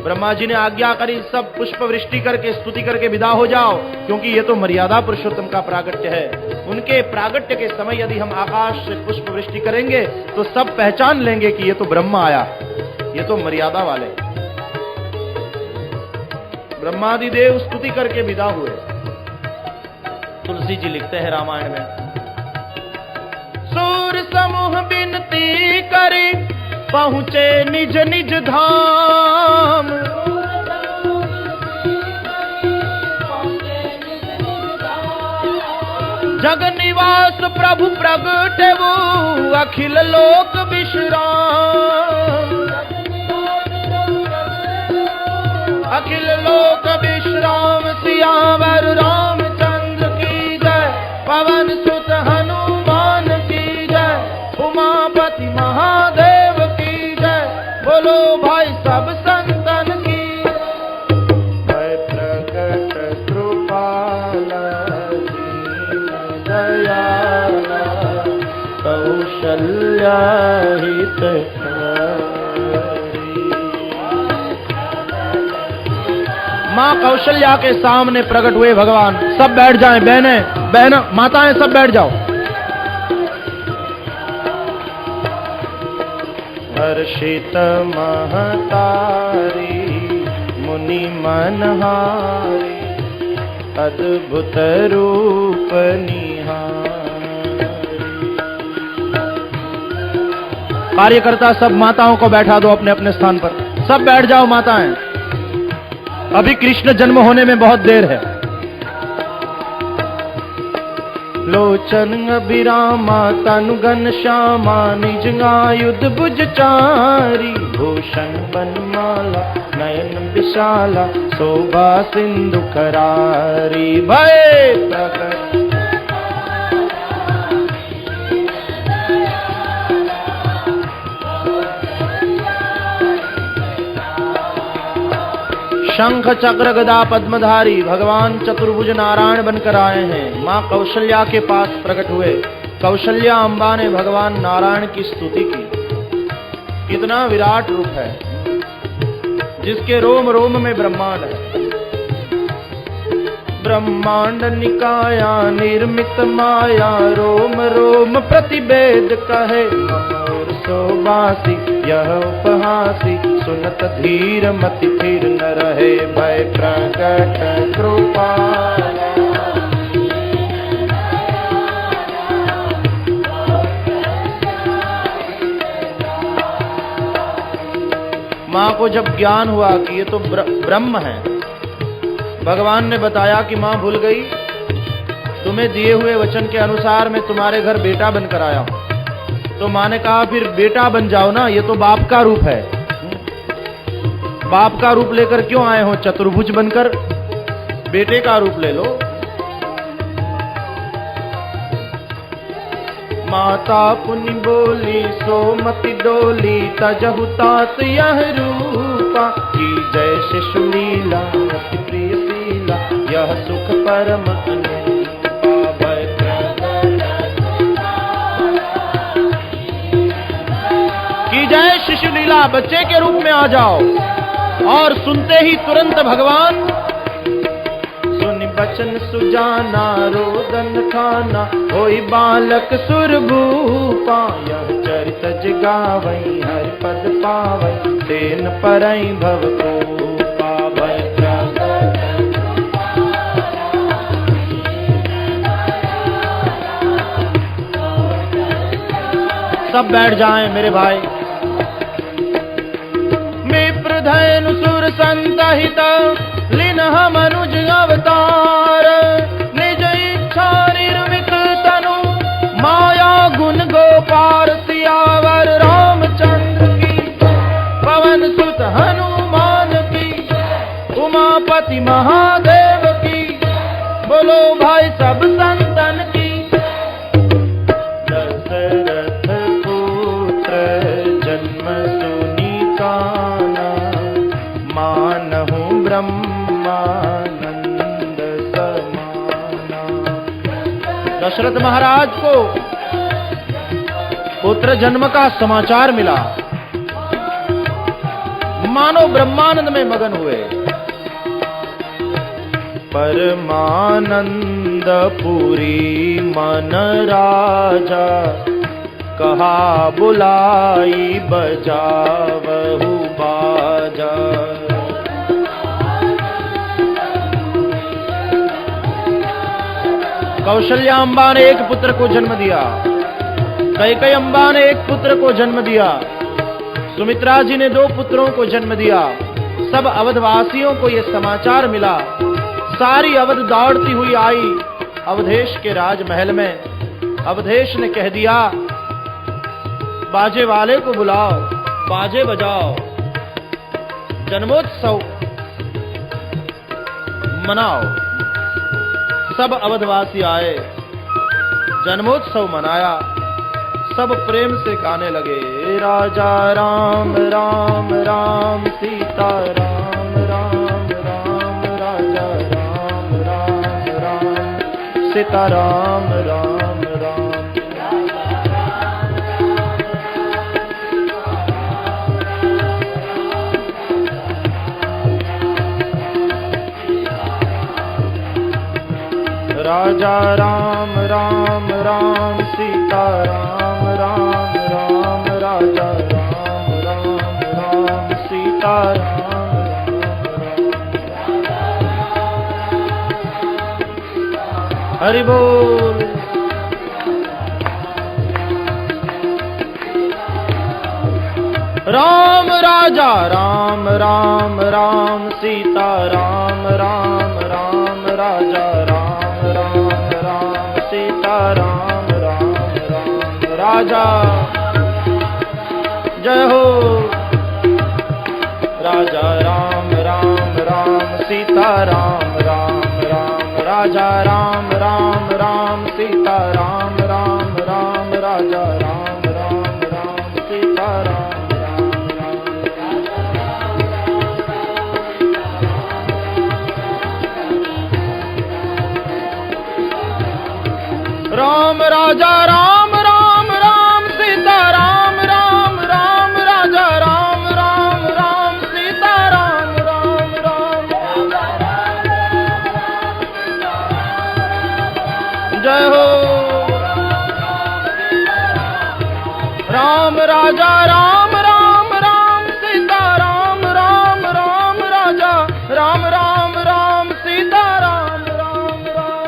ब्रह्मा जी ने आज्ञा करी सब पुष्प वृष्टि करके स्तुति करके विदा हो जाओ, क्योंकि ये तो मर्यादा पुरुषोत्तम का प्रागट्य है। उनके प्रागट्य के समय यदि हम आकाश से पुष्प वृष्टि करेंगे तो सब पहचान लेंगे कि ये तो ब्रह्मा आया, ये तो मर्यादा वाले। ब्रह्मादि देव स्तुति करके विदा हुए। तुलसी जी लिखते हैं रामायण में, सूर समूह बिनती करी पहुंचे निज निज धाम। जग निवास प्रभु प्रगटे वो अखिल लोक विश्राम। अखिल लोक विश्राम सियावर रामचंद्र की जय। पवन सुत हनुमान की जय। उमापति महादेव की जय। बोलो कौशल्या हितकारी। माँ कौशल्या के सामने प्रकट हुए भगवान। सब बैठ जाएं, बहनें माताएं सब बैठ जाओ। हर्षित महतारी मुनि मनहारी अद्भुत रूप निहारी। कार्यकर्ता सब माताओं को बैठा दो अपने अपने स्थान पर। सब बैठ जाओ माताएं, अभी कृष्ण जन्म होने में बहुत देर है। लोचन अभिरामा तनु घन श्यामा निज आयुध भुज चारी। भूषण बनमाला नयन विशाला शोभा सिंधु करारी। भय प्रकट शंख चक्र गदा पद्मधारी भगवान चतुर्भुज नारायण बनकर आए हैं। माँ कौशल्या के पास प्रकट हुए। कौशल्या अम्बा ने भगवान नारायण की स्तुति की। कितना विराट रूप है, जिसके रोम रोम में ब्रह्मांड है। ब्रह्मांड निकाया निर्मित माया रोम रोम प्रतिवेद कहे। और सोबासी यह उपहासी सुनत धीर मति फिर न रहे। भय प्रकट कृपा माँ को जब ज्ञान हुआ कि ये तो ब्रह्म है, भगवान ने बताया कि माँ भूल गई, तुम्हें दिए हुए वचन के अनुसार मैं तुम्हारे घर बेटा बनकर आया हूं। तो माँ ने कहा फिर बेटा बन जाओ ना, ये तो बाप का रूप है। बाप का रूप लेकर क्यों आए हो? चतुर्भुज बनकर बेटे का रूप ले लो। माता पुनि बोली सोमति डोली तजहु तात यह रूपा। की जय शिशु लीला अति प्रिय शीला यह सुख परम अनुपा। की जय शिशु लीला, बच्चे के रूप में आ जाओ। और सुनते ही तुरंत भगवान सुनि बचन सुजाना रोदन खाना होई बालक सुरभूपा। यह चरित जगावई हर पद पावई तेन परई भव कृपा। भय सब बैठ जाएं मेरे भाई। धैनु सुर संतहित लिनह मनुज अवतार। निज इच्छा निर्मित तनु माया गुण गोपार। सियावर रामचंद्र की पवन सुत हनुमान की उमापति महादेव की। बोलो भाई सब संतन की। दशरथ पुत्र जन्म सुनी काना मानहु ब्रह्मानंद समाना। दशरथ महाराज को पुत्र जन्म का समाचार मिला, मानो ब्रह्मानंद में मगन हुए। परमानंद पुरी मन राजा कहा बुलाई बजावहु बाजा। कौशल्या अम्बा ने एक पुत्र को जन्म दिया। कैकेयी अम्बा ने एक पुत्र को जन्म दिया। सुमित्रा जी ने 2 पुत्रों को जन्म दिया। सब अवधवासियों को यह समाचार मिला। सारी अवध दौड़ती हुई आई अवधेश के राजमहल में। अवधेश ने कह दिया बाजे वाले को बुलाओ, बाजे बजाओ, जन्मोत्सव मनाओ। सब अवधवासी आए, जन्मोत्सव मनाया। सब प्रेम से गाने लगे राजा राम राम राम सीता राम राम राम राजा राम राम राम सीता राम राम राम। राजा राम राम राम सीता राम राम राम राजा राम राम राम सीता राम राम। हरि बोल। राम राजा राम राम राम सीता राम राम राम राजा राम राम राम सीता राम राम राम राजा। जय हो। राजा राम राम राम सीता राम राम राम राजा राम राम राम सीता राम राम राम राजा राम राम राम सीता राम। राम राजा राम राम राम सीता राम राम राम राजा राम राम राम सीता राम राम राम। जय हो। राम राजा राम राम राम सीता राम राम राम राजा राम राम राम सीता राम राम राम।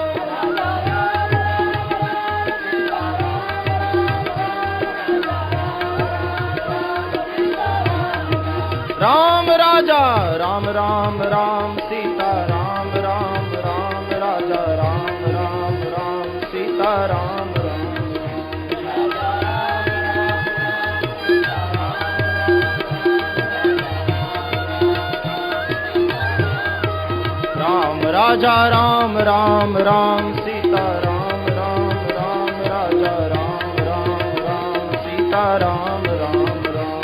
राम राजा राम राम राम सीता राम राम राम राजा राम राम राम सीता राम राम। राम राजा राम राम राम सीता राम राम राम राजा राम राम राम सीता राम राम राम।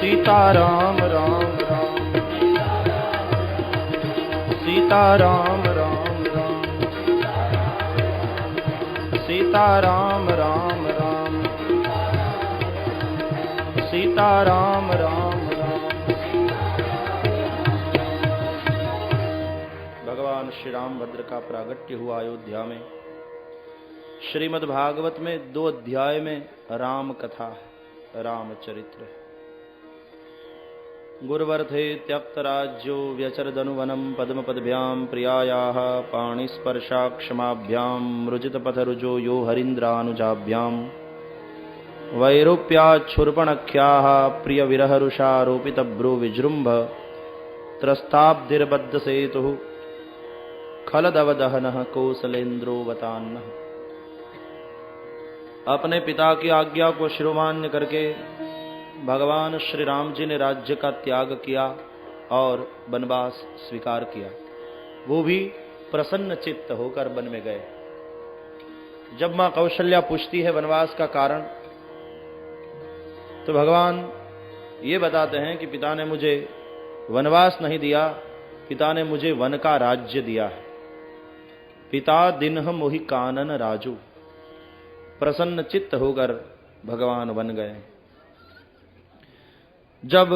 सीता राम राम राम सीता राम राम राम सीता राम राम राम सीता राम राम राम। भगवान श्री रामभद्र का प्रागट्य हुआ अयोध्या में। श्रीमद् भागवत में 2 अध्याय में राम कथा है, रामचरित्र है। गुरुवर्थे त्यक्तराज्यो व्यचरदनुवनं पद्मपद्भ्यां प्रियायाः पाणिस्पर्शाक्षमाभ्यां मृजितपथरुजो यो हरीन्द्रानुजाभ्यां वैरूप्याच्छुर्पणख्याः प्रियविरहरुषारोपितभ्रो विजृम्भ त्रस्ताब्धिर्बद्धसेतुः खलदवदहनः कौसलेन्द्रोऽवतान्नः। अपने पिता की आज्ञा को शिरोमान्य करके भगवान श्री राम जी ने राज्य का त्याग किया और वनवास स्वीकार किया, वो भी प्रसन्न चित्त होकर वन में गए। जब मां कौशल्या पूछती है वनवास का कारण, तो भगवान ये बताते हैं कि पिता ने मुझे वनवास नहीं दिया, पिता ने मुझे वन का राज्य दिया है। पिता दिन्ह मोहि कानन राजू। प्रसन्न चित्त होकर भगवान वन गए। जब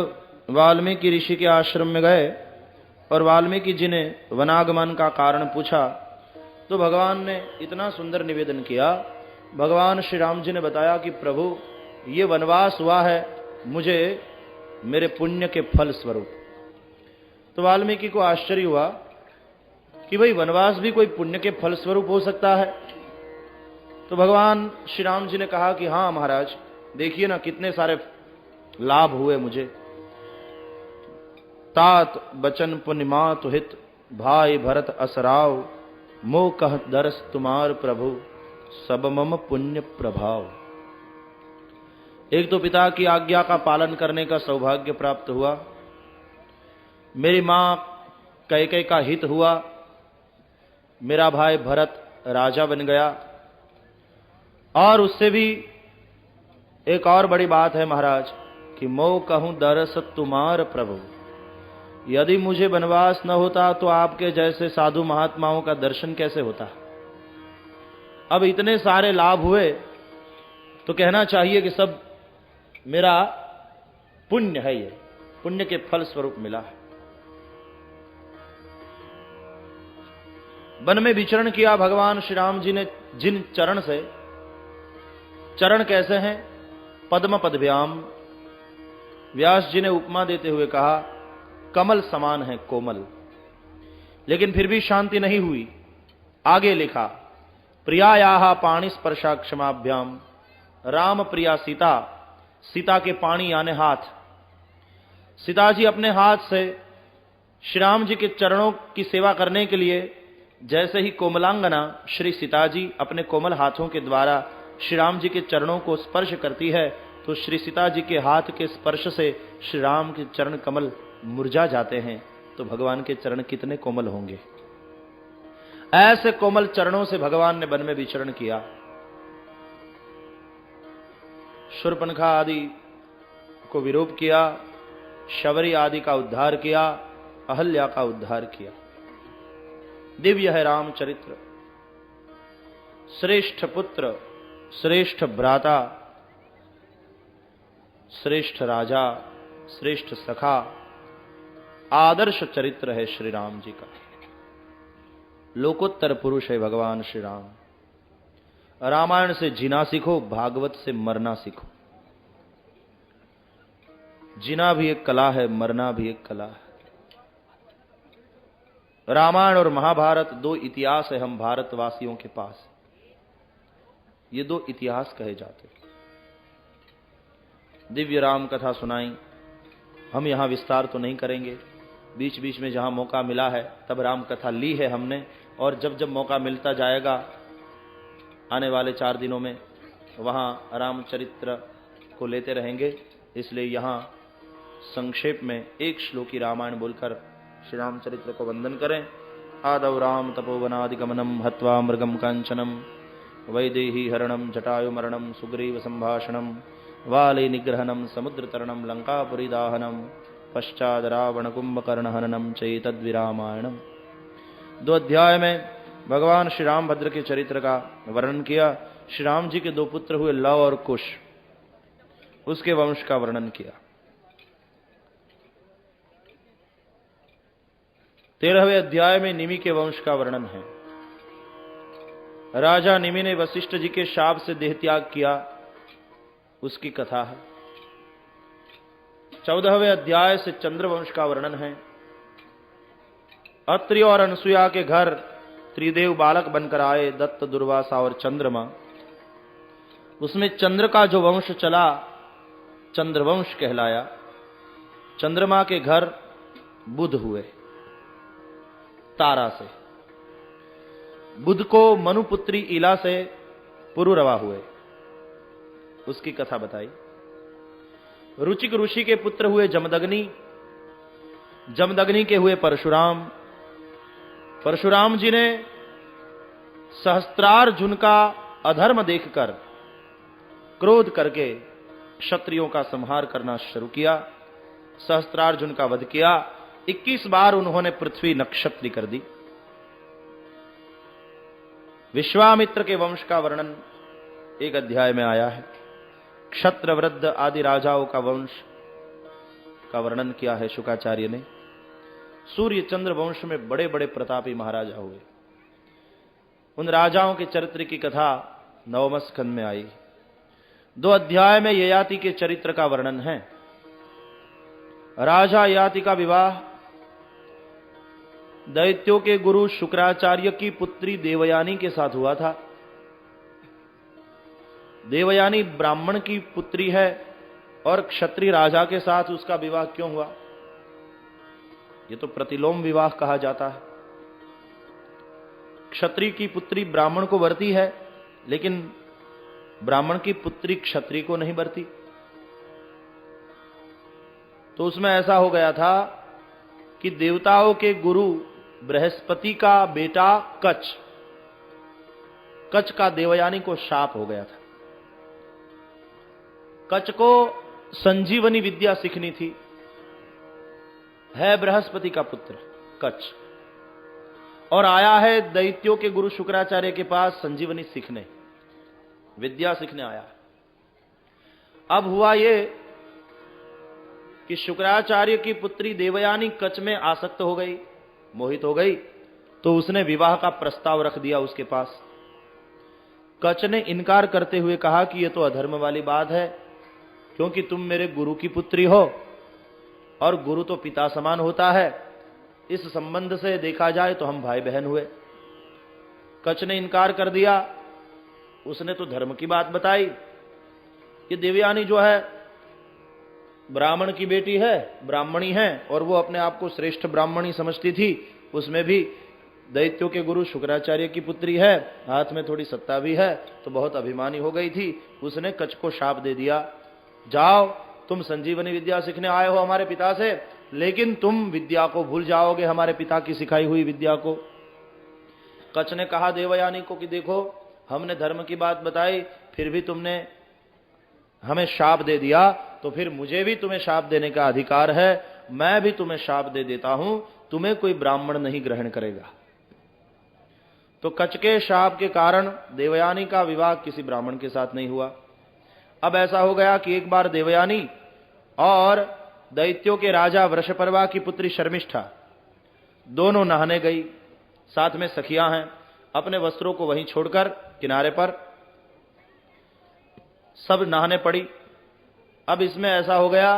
वाल्मीकि ऋषि के आश्रम में गए और वाल्मीकि जी ने वनागमन का कारण पूछा, तो भगवान ने इतना सुंदर निवेदन किया। भगवान श्री राम जी ने बताया कि प्रभु, ये वनवास हुआ है मुझे मेरे पुण्य के फल स्वरूप। तो वाल्मीकि को आश्चर्य हुआ कि भाई वनवास भी कोई पुण्य के फल स्वरूप हो सकता है। तो भगवान श्री राम जी ने कहा कि हाँ महाराज, देखिए ना कितने सारे लाभ हुए मुझे। तात बचन पुण्यमातु हित, भाई भरत असराव, मोह कह दरस तुम्हार प्रभु, सब मम पुण्य प्रभाव। एक तो पिता की आज्ञा का पालन करने का सौभाग्य प्राप्त हुआ, मेरी मां कैकेयी का हित हुआ, मेरा भाई भरत राजा बन गया, और उससे भी एक और बड़ी बात है महाराज कि मोह कहूं दरस तुम्हार प्रभु। यदि मुझे वनवास न होता तो आपके जैसे साधु महात्माओं का दर्शन कैसे होता। अब इतने सारे लाभ हुए तो कहना चाहिए कि सब मेरा पुण्य है, ये पुण्य के फल स्वरूप मिला है। वन में विचरण किया भगवान श्री राम जी ने जिन चरण से, चरण कैसे हैं? पद्म पदव्याम। व्यास जी ने उपमा देते हुए कहा कमल समान है, कोमल। लेकिन फिर भी शांति नहीं हुई, आगे लिखा प्रियायाः पाणि स्पर्शा क्षमाभ्याम। राम प्रिया सीता, सीता के पाणी यानी हाथ, सीता जी अपने हाथ से श्री राम जी के चरणों की सेवा करने के लिए जैसे ही कोमलांगना श्री सीता जी अपने कोमल हाथों के द्वारा श्री राम जी के चरणों को स्पर्श करती है, तो श्री सीता जी के हाथ के स्पर्श से श्री राम के चरण कमल मुरझा जाते हैं। तो भगवान के चरण कितने कोमल होंगे। ऐसे कोमल चरणों से भगवान ने वन में विचरण किया। शूर्पणखा आदि को विरूप किया, शबरी आदि का उद्धार किया, अहल्या का उद्धार किया। दिव्य है रामचरित्र। श्रेष्ठ पुत्र, श्रेष्ठ भ्राता, श्रेष्ठ राजा, श्रेष्ठ सखा, आदर्श चरित्र है श्री राम जी का। लोकोत्तर पुरुष है भगवान श्री राम। रामायण से जीना सीखो, भागवत से मरना सीखो। जीना भी एक कला है, मरना भी एक कला है। रामायण और महाभारत दो इतिहास है हम भारतवासियों के पास। ये दो इतिहास कहे जाते। दिव्य राम कथा सुनाई, हम यहां विस्तार तो नहीं करेंगे। बीच बीच में जहां मौका मिला है तब राम कथा ली है हमने, और जब जब मौका मिलता जाएगा आने वाले 4 दिनों में वहां रामचरित्र को लेते रहेंगे। इसलिए यहां संक्षेप में एक श्लोकी रामायण बोलकर श्री रामचरित्र को वंदन करें। आदौ राम तपोवनादिगमनम हत्वा मृगम कांचनम वैदेही हरणम जटायु मरणम सुग्रीव संभाषणम वाली निग्रहणम समुद्र तरणम लंकापुरी दाहनम पश्चाद रावण कुंभकर्ण हननम चैतद्विरामायणम। 2 अध्याय में भगवान श्री रामभद्र के चरित्र का वर्णन किया। श्री राम जी के 2 पुत्र हुए लव और कुश, उसके वंश का वर्णन किया। 13वें अध्याय में निमि के वंश का वर्णन है। राजा निमि ने वशिष्ठ जी के शाप से देह त्याग किया, उसकी कथा है। 14वें अध्याय से चंद्रवंश का वर्णन है। अत्रि और अनसुया के घर त्रिदेव बालक बनकर आए, दत्त, दुर्वासा और चंद्रमा। उसमें चंद्र का जो वंश चला चंद्रवंश कहलाया। चंद्रमा के घर बुध हुए तारा से। बुध को मनुपुत्री इला से पुरुरवा हुए, उसकी कथा बताई। रुचिक ऋषि के पुत्र हुए जमदग्नि, जमदग्नि के हुए परशुराम। परशुराम जी ने सहस्त्रार्जुन का अधर्म देखकर क्रोध करके क्षत्रियों का संहार करना शुरू किया। सहस्त्रार्जुन का वध किया। 21 बार उन्होंने पृथ्वी नक्षत्री कर दी। विश्वामित्र के वंश का वर्णन एक अध्याय में आया है। क्षत्र, वृद्ध आदि राजाओं का वंश का वर्णन किया है शुकाचार्य ने। सूर्य चंद्र वंश में बड़े बड़े प्रतापी महाराजा हुए। उन राजाओं के चरित्र की कथा 9वें स्कंद में आई। 2 अध्याय में ययाति के चरित्र का वर्णन है। राजा ययाति का विवाह दैत्यों के गुरु शुक्राचार्य की पुत्री देवयानी के साथ हुआ था। देवयानी ब्राह्मण की पुत्री है और क्षत्रिय राजा के साथ उसका विवाह क्यों हुआ? ये तो प्रतिलोम विवाह कहा जाता है। क्षत्रिय की पुत्री ब्राह्मण को वरती है, लेकिन ब्राह्मण की पुत्री क्षत्रिय को नहीं वरती। तो उसमें ऐसा हो गया था कि देवताओं के गुरु बृहस्पति का बेटा कच का देवयानी को शाप हो गया था। कच को संजीवनी विद्या सीखनी थी। है बृहस्पति का पुत्र कच, और आया है दैत्यों के गुरु शुक्राचार्य के पास संजीवनी सीखने, विद्या सीखने आया। अब हुआ ये कि शुक्राचार्य की पुत्री देवयानी कच में आसक्त हो गई, मोहित हो गई, तो उसने विवाह का प्रस्ताव रख दिया उसके पास। कच ने इनकार करते हुए कहा कि यह तो अधर्म वाली बात है, क्योंकि तुम मेरे गुरु की पुत्री हो और गुरु तो पिता समान होता है, इस संबंध से देखा जाए तो हम भाई बहन हुए। कच ने इनकार कर दिया। उसने तो धर्म की बात बताई कि देवयानी जो है ब्राह्मण की बेटी है, ब्राह्मणी है, और वो अपने आप को श्रेष्ठ ब्राह्मणी समझती थी। उसमें भी दैत्यों के गुरु शुक्राचार्य की पुत्री है, हाथ में थोड़ी सत्ता भी है, तो बहुत अभिमानी हो गई थी। उसने कच को शाप दे दिया, जाओ तुम संजीवनी विद्या सीखने आए हो हमारे पिता से, लेकिन तुम विद्या को भूल जाओगे, हमारे पिता की सिखाई हुई विद्या को। कच ने कहा देवयानी को कि देखो, हमने धर्म की बात बताई, फिर भी तुमने हमें शाप दे दिया, तो फिर मुझे भी तुम्हें शाप देने का अधिकार है, मैं भी तुम्हें शाप दे देता हूं, तुम्हें कोई ब्राह्मण नहीं ग्रहण करेगा। तो कच के शाप के कारण देवयानी का विवाह किसी ब्राह्मण के साथ नहीं हुआ। अब ऐसा हो गया कि एक बार देवयानी और दैत्यों के राजा वृषपर्वा की पुत्री शर्मिष्ठा दोनों नहाने गई, साथ में सखियां हैं, अपने वस्त्रों को वहीं छोड़कर किनारे पर सब नहाने पड़ी। अब इसमें ऐसा हो गया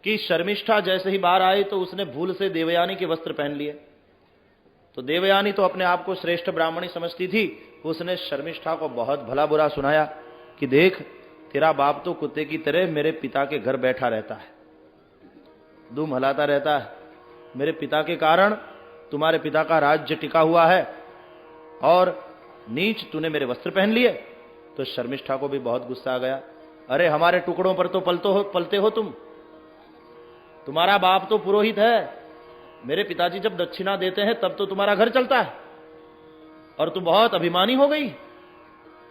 कि शर्मिष्ठा जैसे ही बाहर आई तो उसने भूल से देवयानी के वस्त्र पहन लिए। तो देवयानी तो अपने आप को श्रेष्ठ ब्राह्मणी समझती थी, उसने शर्मिष्ठा को बहुत भला बुरा सुनाया कि देख, तेरा बाप तो कुत्ते की तरह मेरे पिता के घर बैठा रहता है, दुम हलाता रहता है, मेरे पिता के कारण तुम्हारे पिता का राज्य टिका हुआ है, और नीच तूने मेरे वस्त्र पहन लिए। तो शर्मिष्ठा को भी बहुत गुस्सा आ गया, अरे हमारे टुकड़ों पर तो पलते हो तुम, तुम्हारा बाप तो पुरोहित है, मेरे पिताजी जब दक्षिणा देते हैं तब तो तुम्हारा घर चलता है, और तू बहुत अभिमानी हो गई।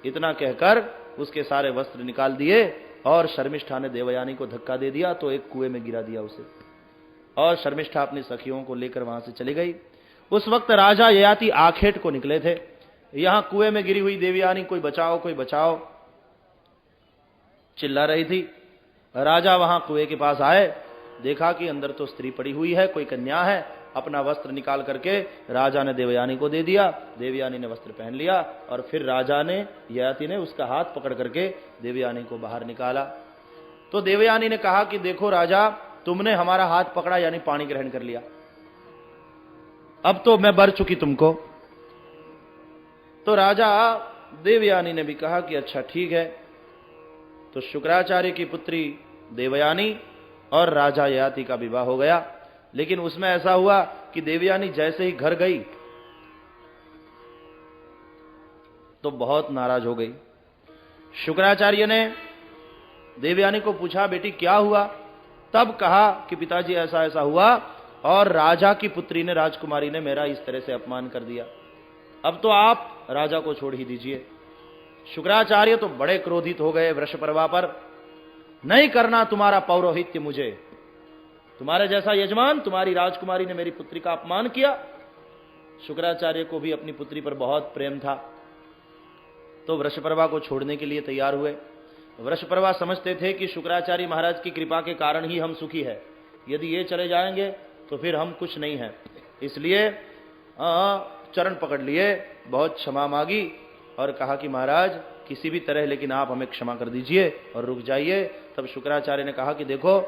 इतना कहकर उसके सारे वस्त्र निकाल दिए और शर्मिष्ठा ने देवयानी को धक्का दे दिया, तो एक कुएं में गिरा दिया उसे, और शर्मिष्ठा अपनी सखियों को लेकर वहां से चली गई। उस वक्त राजा ययाति आखेट को निकले थे। यहां कुएं में गिरी हुई देवयानी कोई बचाओ चिल्ला रही थी। राजा वहां कुएं के पास आए, देखा कि अंदर तो स्त्री पड़ी हुई है, कोई कन्या है। अपना वस्त्र निकाल करके राजा ने देवयानी को दे दिया, देवयानी ने वस्त्र पहन लिया, और फिर राजा ने, ययाति ने उसका हाथ पकड़ करके देवयानी को बाहर निकाला। तो देवयानी ने कहा कि देखो राजा, तुमने हमारा हाथ पकड़ा यानी पानी ग्रहण कर लिया, अब तो मैं बर चुकी तुमको। तो राजा देवयानी ने भी कहा कि अच्छा ठीक है। तो शुक्राचार्य की पुत्री देवयानी और राजा ययाति का विवाह हो गया। लेकिन उसमें ऐसा हुआ कि देवयानी जैसे ही घर गई तो बहुत नाराज हो गई। शुक्राचार्य ने देवयानी को पूछा, बेटी क्या हुआ? तब कहा कि पिताजी ऐसा ऐसा हुआ, और राजा की पुत्री ने, राजकुमारी ने मेरा इस तरह से अपमान कर दिया, अब तो आप राजा को छोड़ ही दीजिए। शुक्राचार्य तो बड़े क्रोधित हो गए वृषपर्वा पर, नहीं करना तुम्हारा पौरोहित्य मुझे, तुम्हारे जैसा यजमान, तुम्हारी राजकुमारी ने मेरी पुत्री का अपमान किया। शुक्राचार्य को भी अपनी पुत्री पर बहुत प्रेम था, तो वृषपर्वा को छोड़ने के लिए तैयार हुए। वृषपर्वा समझते थे कि शुक्राचार्य महाराज की कृपा के कारण ही हम सुखी है, यदि ये चले जाएंगे तो फिर हम कुछ नहीं है। इसलिए चरण पकड़ लिए, बहुत क्षमा मांगी और कहा कि महाराज किसी भी तरह लेकिन आप हमें क्षमा कर दीजिए और रुक जाइए। तब शुक्राचार्य ने कहा कि देखो,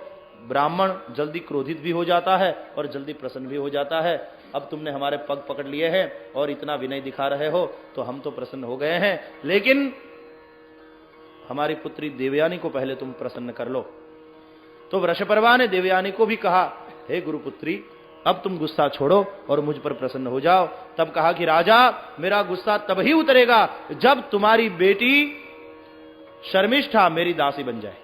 ब्राह्मण जल्दी क्रोधित भी हो जाता है और जल्दी प्रसन्न भी हो जाता है। अब तुमने हमारे पग पकड़ लिए हैं और इतना विनय दिखा रहे हो तो हम तो प्रसन्न हो गए हैं, लेकिन हमारी पुत्री देवयानी को पहले तुम प्रसन्न कर लो। तो वृषपर्वा ने देवयानी को भी कहा, हे गुरुपुत्री, अब तुम गुस्सा छोड़ो और मुझ पर प्रसन्न हो जाओ। तब कहा कि राजा, मेरा गुस्सा तब ही उतरेगा जब तुम्हारी बेटी शर्मिष्ठा मेरी दासी बन जाए।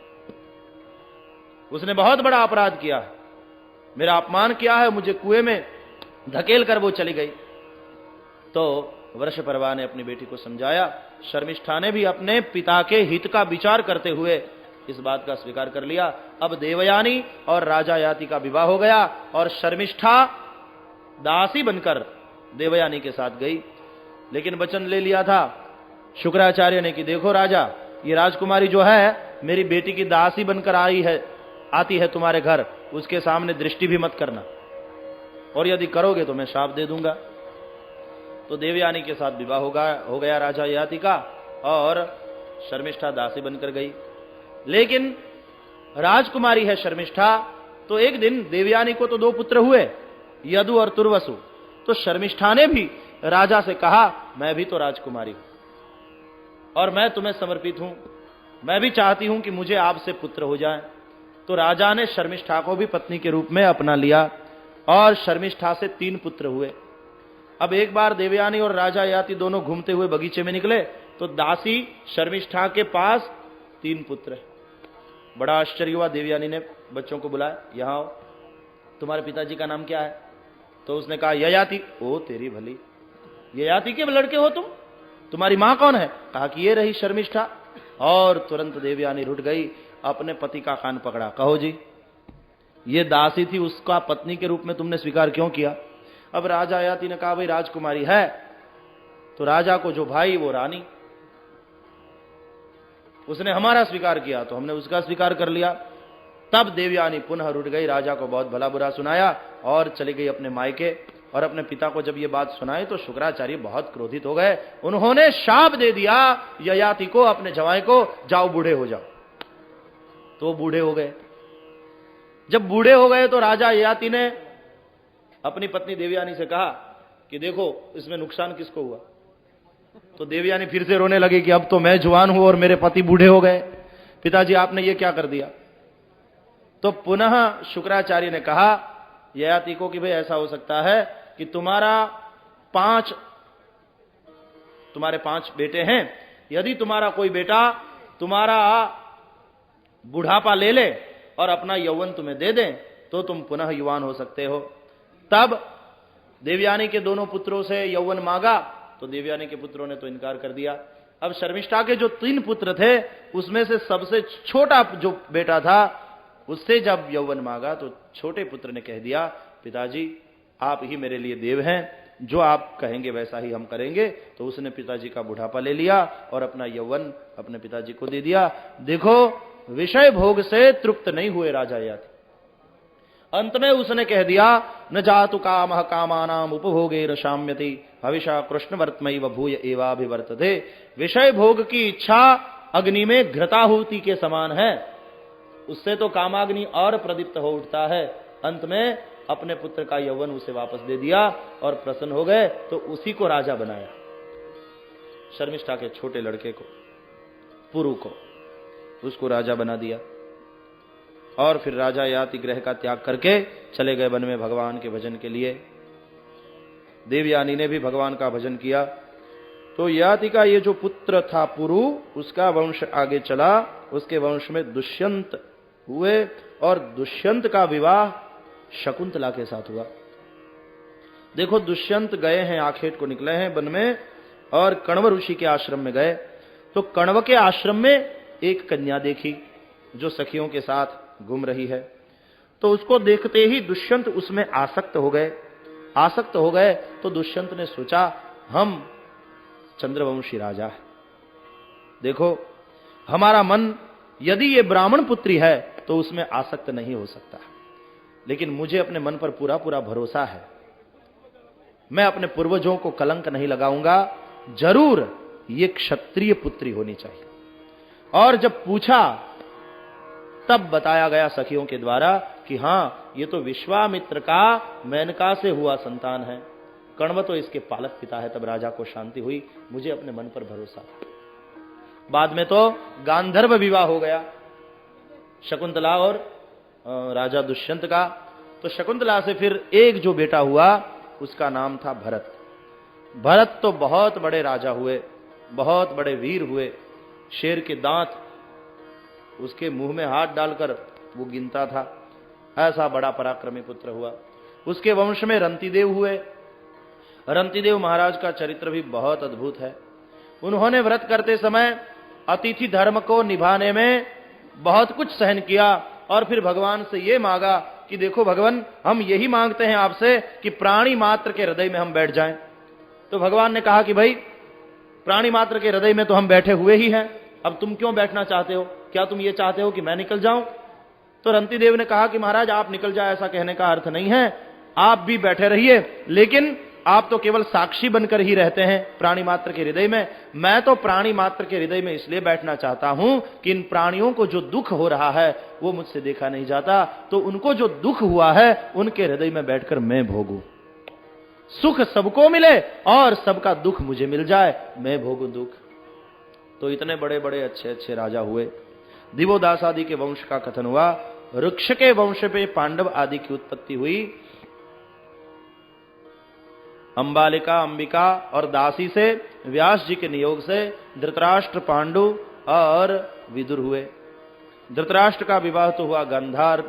उसने बहुत बड़ा अपराध किया है, मेरा अपमान किया है, मुझे कुएं में धकेल कर वो चली गई। तो वृषपर्वा ने अपनी बेटी को समझाया। शर्मिष्ठा ने भी अपने पिता के हित का विचार करते हुए इस बात का स्वीकार कर लिया। अब देवयानी और राजा ययाति का विवाह हो गया और शर्मिष्ठा दासी बनकर देवयानी के साथ गई। लेकिन वचन ले लिया था शुक्राचार्य ने कि देखो राजा, ये राजकुमारी जो है मेरी बेटी की दासी बनकर आई है, आती है तुम्हारे घर उसके सामने दृष्टि भी मत करना, और यदि करोगे तो मैं शाप दे दूंगा। तो देवयानी के साथ विवाह हो गया राजा ययाति का, और शर्मिष्ठा दासी बनकर गई। लेकिन राजकुमारी है शर्मिष्ठा, तो एक दिन देवयानी को तो 2 पुत्र हुए, यदु और तुर्वसु। तो शर्मिष्ठा ने भी राजा से कहा, मैं भी तो राजकुमारी हूं और मैं तुम्हें समर्पित हूं, मैं भी चाहती हूं कि मुझे आपसे पुत्र हो जाए। तो राजा ने शर्मिष्ठा को भी पत्नी के रूप में अपना लिया, और शर्मिष्ठा से 3 पुत्र हुए। अब एक बार देवयानी और राजा ययाति दोनों घूमते हुए बगीचे में निकले, तो दासी शर्मिष्ठा के पास 3 पुत्र है। बड़ा आश्चर्य हुआ। देवयानी ने बच्चों को बुलाया, यहां आओ, तुम्हारे पिताजी का नाम क्या है? तो उसने कहा ययाति। ओ तेरी भली, ययाति के लड़के हो तुम? तुम्हारी मां कौन है? कहा कि ये रही शर्मिष्ठा। और तुरंत देवयानी रुठ गई, अपने पति का कान पकड़ा, कहो जी, ये दासी थी, उसका पत्नी के रूप में तुमने स्वीकार क्यों किया? अब राजा ययाति ने कहा, भाई राजकुमारी है तो राजा को जो भाई वो रानी, उसने हमारा स्वीकार किया तो हमने उसका स्वीकार कर लिया। तब देवयानी पुनः रुठ गई, राजा को बहुत भला बुरा सुनाया और चली गई अपने मायके। और अपने पिता को जब ये बात सुनाई तो शुक्राचार्य बहुत क्रोधित हो गए। उन्होंने शाप दे दिया ययाति को, अपने जवाई को, जाओ बूढ़े हो जाओ। तो बूढ़े हो गए। जब बूढ़े हो गए तो राजा ययाति ने अपनी पत्नी देवयानी से कहा कि देखो इसमें नुकसान किसको हुआ? तो देवयानी फिर से रोने लगी कि अब तो मैं जवान हूं और मेरे पति बूढ़े हो गए, पिताजी आपने ये क्या कर दिया? तो पुनः शुक्राचार्य ने कहा ययाति को कि भाई ऐसा हो सकता है कि तुम्हारे 5 बेटे हैं, यदि तुम्हारा कोई बेटा तुम्हारा बुढ़ापा ले ले और अपना यौवन तुम्हें दे दे तो तुम पुनः युवान हो सकते हो। तब देवयानी के दोनों पुत्रों से यौवन मांगा तो देवयानी के पुत्रों ने तो इनकार कर दिया। अब शर्मिष्ठा के जो 3 पुत्र थे उसमें से सबसे छोटा जो बेटा था उससे जब यौवन मांगा तो छोटे पुत्र ने कह दिया, पिताजी आप ही मेरे लिए देव हैं, जो आप कहेंगे वैसा ही हम करेंगे। तो उसने पिताजी का बुढ़ापा ले लिया और अपना यौवन अपने पिताजी को दे दिया। देखो विषय भोग से तृप्त नहीं हुए राजा ययाति। अंत में उसने कह दिया, न जातु कामः कामानाम उपभोगे रशाम्यति हविषा कृष्णवर्त्मैव भूय एवाभिवर्तते। विषय भोग की इच्छा अग्नि में घृताहुति के समान है, उससे तो कामाग्नि और प्रदीप्त हो उठता है। अंत में अपने पुत्र का यौवन उसे वापस दे दिया और प्रसन्न हो गए, तो उसी को राजा बनाया, शर्मिष्ठा के छोटे लड़के को, पुरु को, उसको राजा बना दिया। और फिर राजा ययाति ग्रह का त्याग करके चले गए वन में भगवान के भजन के लिए। देवयानी ने भी भगवान का भजन किया। तो ययाति का ये जो पुत्र था पुरु, उसका वंश आगे चला, उसके वंश में दुष्यंत हुए और दुष्यंत का विवाह शकुंतला के साथ हुआ। देखो दुष्यंत गए हैं, आखेट को निकले हैं वन में और कण्व ऋषि के आश्रम में गए। तो कण्व के आश्रम में एक कन्या देखी जो सखियों के साथ घूम रही है। तो उसको देखते ही दुष्यंत उसमें आसक्त हो गए। तो दुष्यंत ने सोचा हम चंद्रवंशी राजा है, देखो हमारा मन यदि ये ब्राह्मण पुत्री है तो उसमें आसक्त नहीं हो सकता, लेकिन मुझे अपने मन पर पूरा पूरा भरोसा है, मैं अपने पूर्वजों को कलंक नहीं लगाऊंगा, जरूर ये क्षत्रिय पुत्री होनी चाहिए। और जब पूछा तब बताया गया सखियों के द्वारा कि हाँ ये तो विश्वामित्र का मेनका से हुआ संतान है, कण्व तो इसके पालक पिता है। तब राजा को शांति हुई, मुझे अपने मन पर भरोसा था। बाद में तो गांधर्व विवाह हो गया शकुंतला और राजा दुष्यंत का। तो शकुंतला से फिर एक जो बेटा हुआ उसका नाम था भरत। भरत तो बहुत बड़े राजा हुए, बहुत बड़े वीर हुए, शेर के दांत उसके मुंह में हाथ डालकर वो गिनता था, ऐसा बड़ा पराक्रमी पुत्र हुआ। उसके वंश में रंतिदेव हुए। रंतिदेव महाराज का चरित्र भी बहुत अद्भुत है। उन्होंने व्रत करते समय अतिथि धर्म को निभाने में बहुत कुछ सहन किया और फिर भगवान से ये मांगा कि देखो भगवान, हम यही मांगते हैं आपसे कि प्राणी मात्र के हृदय में हम बैठ जाएं। तो भगवान ने कहा कि भाई प्राणी मात्र के हृदय में तो हम बैठे हुए ही हैं, अब तुम क्यों बैठना चाहते हो? क्या तुम ये चाहते हो कि मैं निकल जाऊं? तो रंतीदेव ने कहा कि महाराज आप निकल जाए, ऐसा कहने का अर्थ नहीं है, आप भी बैठे रहिए, लेकिन आप तो केवल साक्षी बनकर ही रहते हैं प्राणी मात्र के हृदय में। मैं तो प्राणी मात्र के हृदय में इसलिए बैठना चाहता हूं कि इन प्राणियों को जो दुख हो रहा है वो मुझसे देखा नहीं जाता, तो उनको जो दुख हुआ है उनके हृदय में बैठकर मैं भोगूं, सुख सबको मिले और सबका दुख मुझे मिल जाए, मैं भोगूं दुख। तो इतने बड़े बड़े अच्छे अच्छे राजा हुए। दिवोदास आदि के वंश का कथन हुआ, वृक्ष के वंश पे पांडव आदि की उत्पत्ति हुई। अंबालिका, अंबिका और दासी से व्यास जी के नियोग से धृतराष्ट्र, पांडु और विदुर हुए। धृतराष्ट्र का विवाह तो हुआ गांधार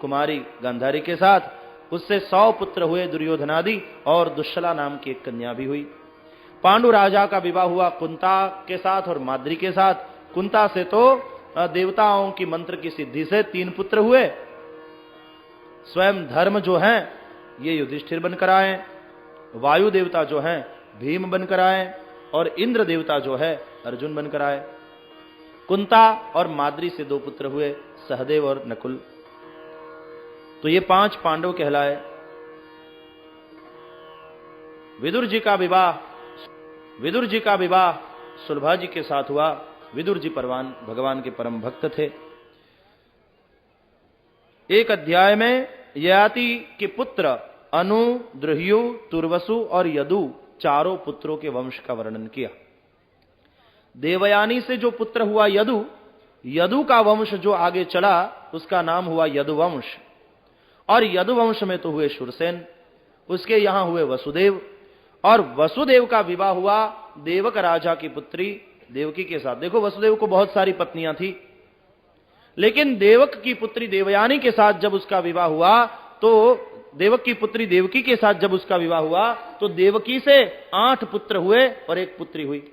कुमारी गांधारी के साथ, उससे 100 पुत्र हुए दुर्योधनादि, और दुश्शला नाम की एक कन्या भी हुई। पांडु राजा का विवाह हुआ कुंता के साथ और माद्री के साथ। कुंता से तो देवताओं की मंत्र की सिद्धि से 3 पुत्र हुए। स्वयं धर्म जो हैं ये युधिष्ठिर बनकर आए, वायु देवता जो हैं भीम बनकर आए, और इंद्र देवता जो है अर्जुन बनकर आए। कुंता और माद्री से 2 पुत्र हुए, सहदेव और नकुल। तो ये 5 पांडव कहलाए। विदुर जी का विवाह सुलभा जी के साथ हुआ। विदुर जी भगवान के परम भक्त थे। एक अध्याय में ययाति के पुत्र अनु, द्रुह्यु, तुर्वसु और यदु 4 पुत्रों के वंश का वर्णन किया। देवयानी से जो पुत्र हुआ यदु का वंश जो आगे चला उसका नाम हुआ यदुवंश, और यदुवंश में तो हुए शूरसेन, उसके यहां हुए वसुदेव, और वसुदेव का विवाह हुआ देवक राजा की पुत्री देवकी के साथ। देखो वसुदेव को बहुत सारी पत्नियां थी, लेकिन देवक की पुत्री देवयानी के साथ जब उसका विवाह हुआ तो देवक की पुत्री देवकी के साथ जब उसका विवाह हुआ तो देवकी से 8 पुत्र हुए और एक पुत्री हुई।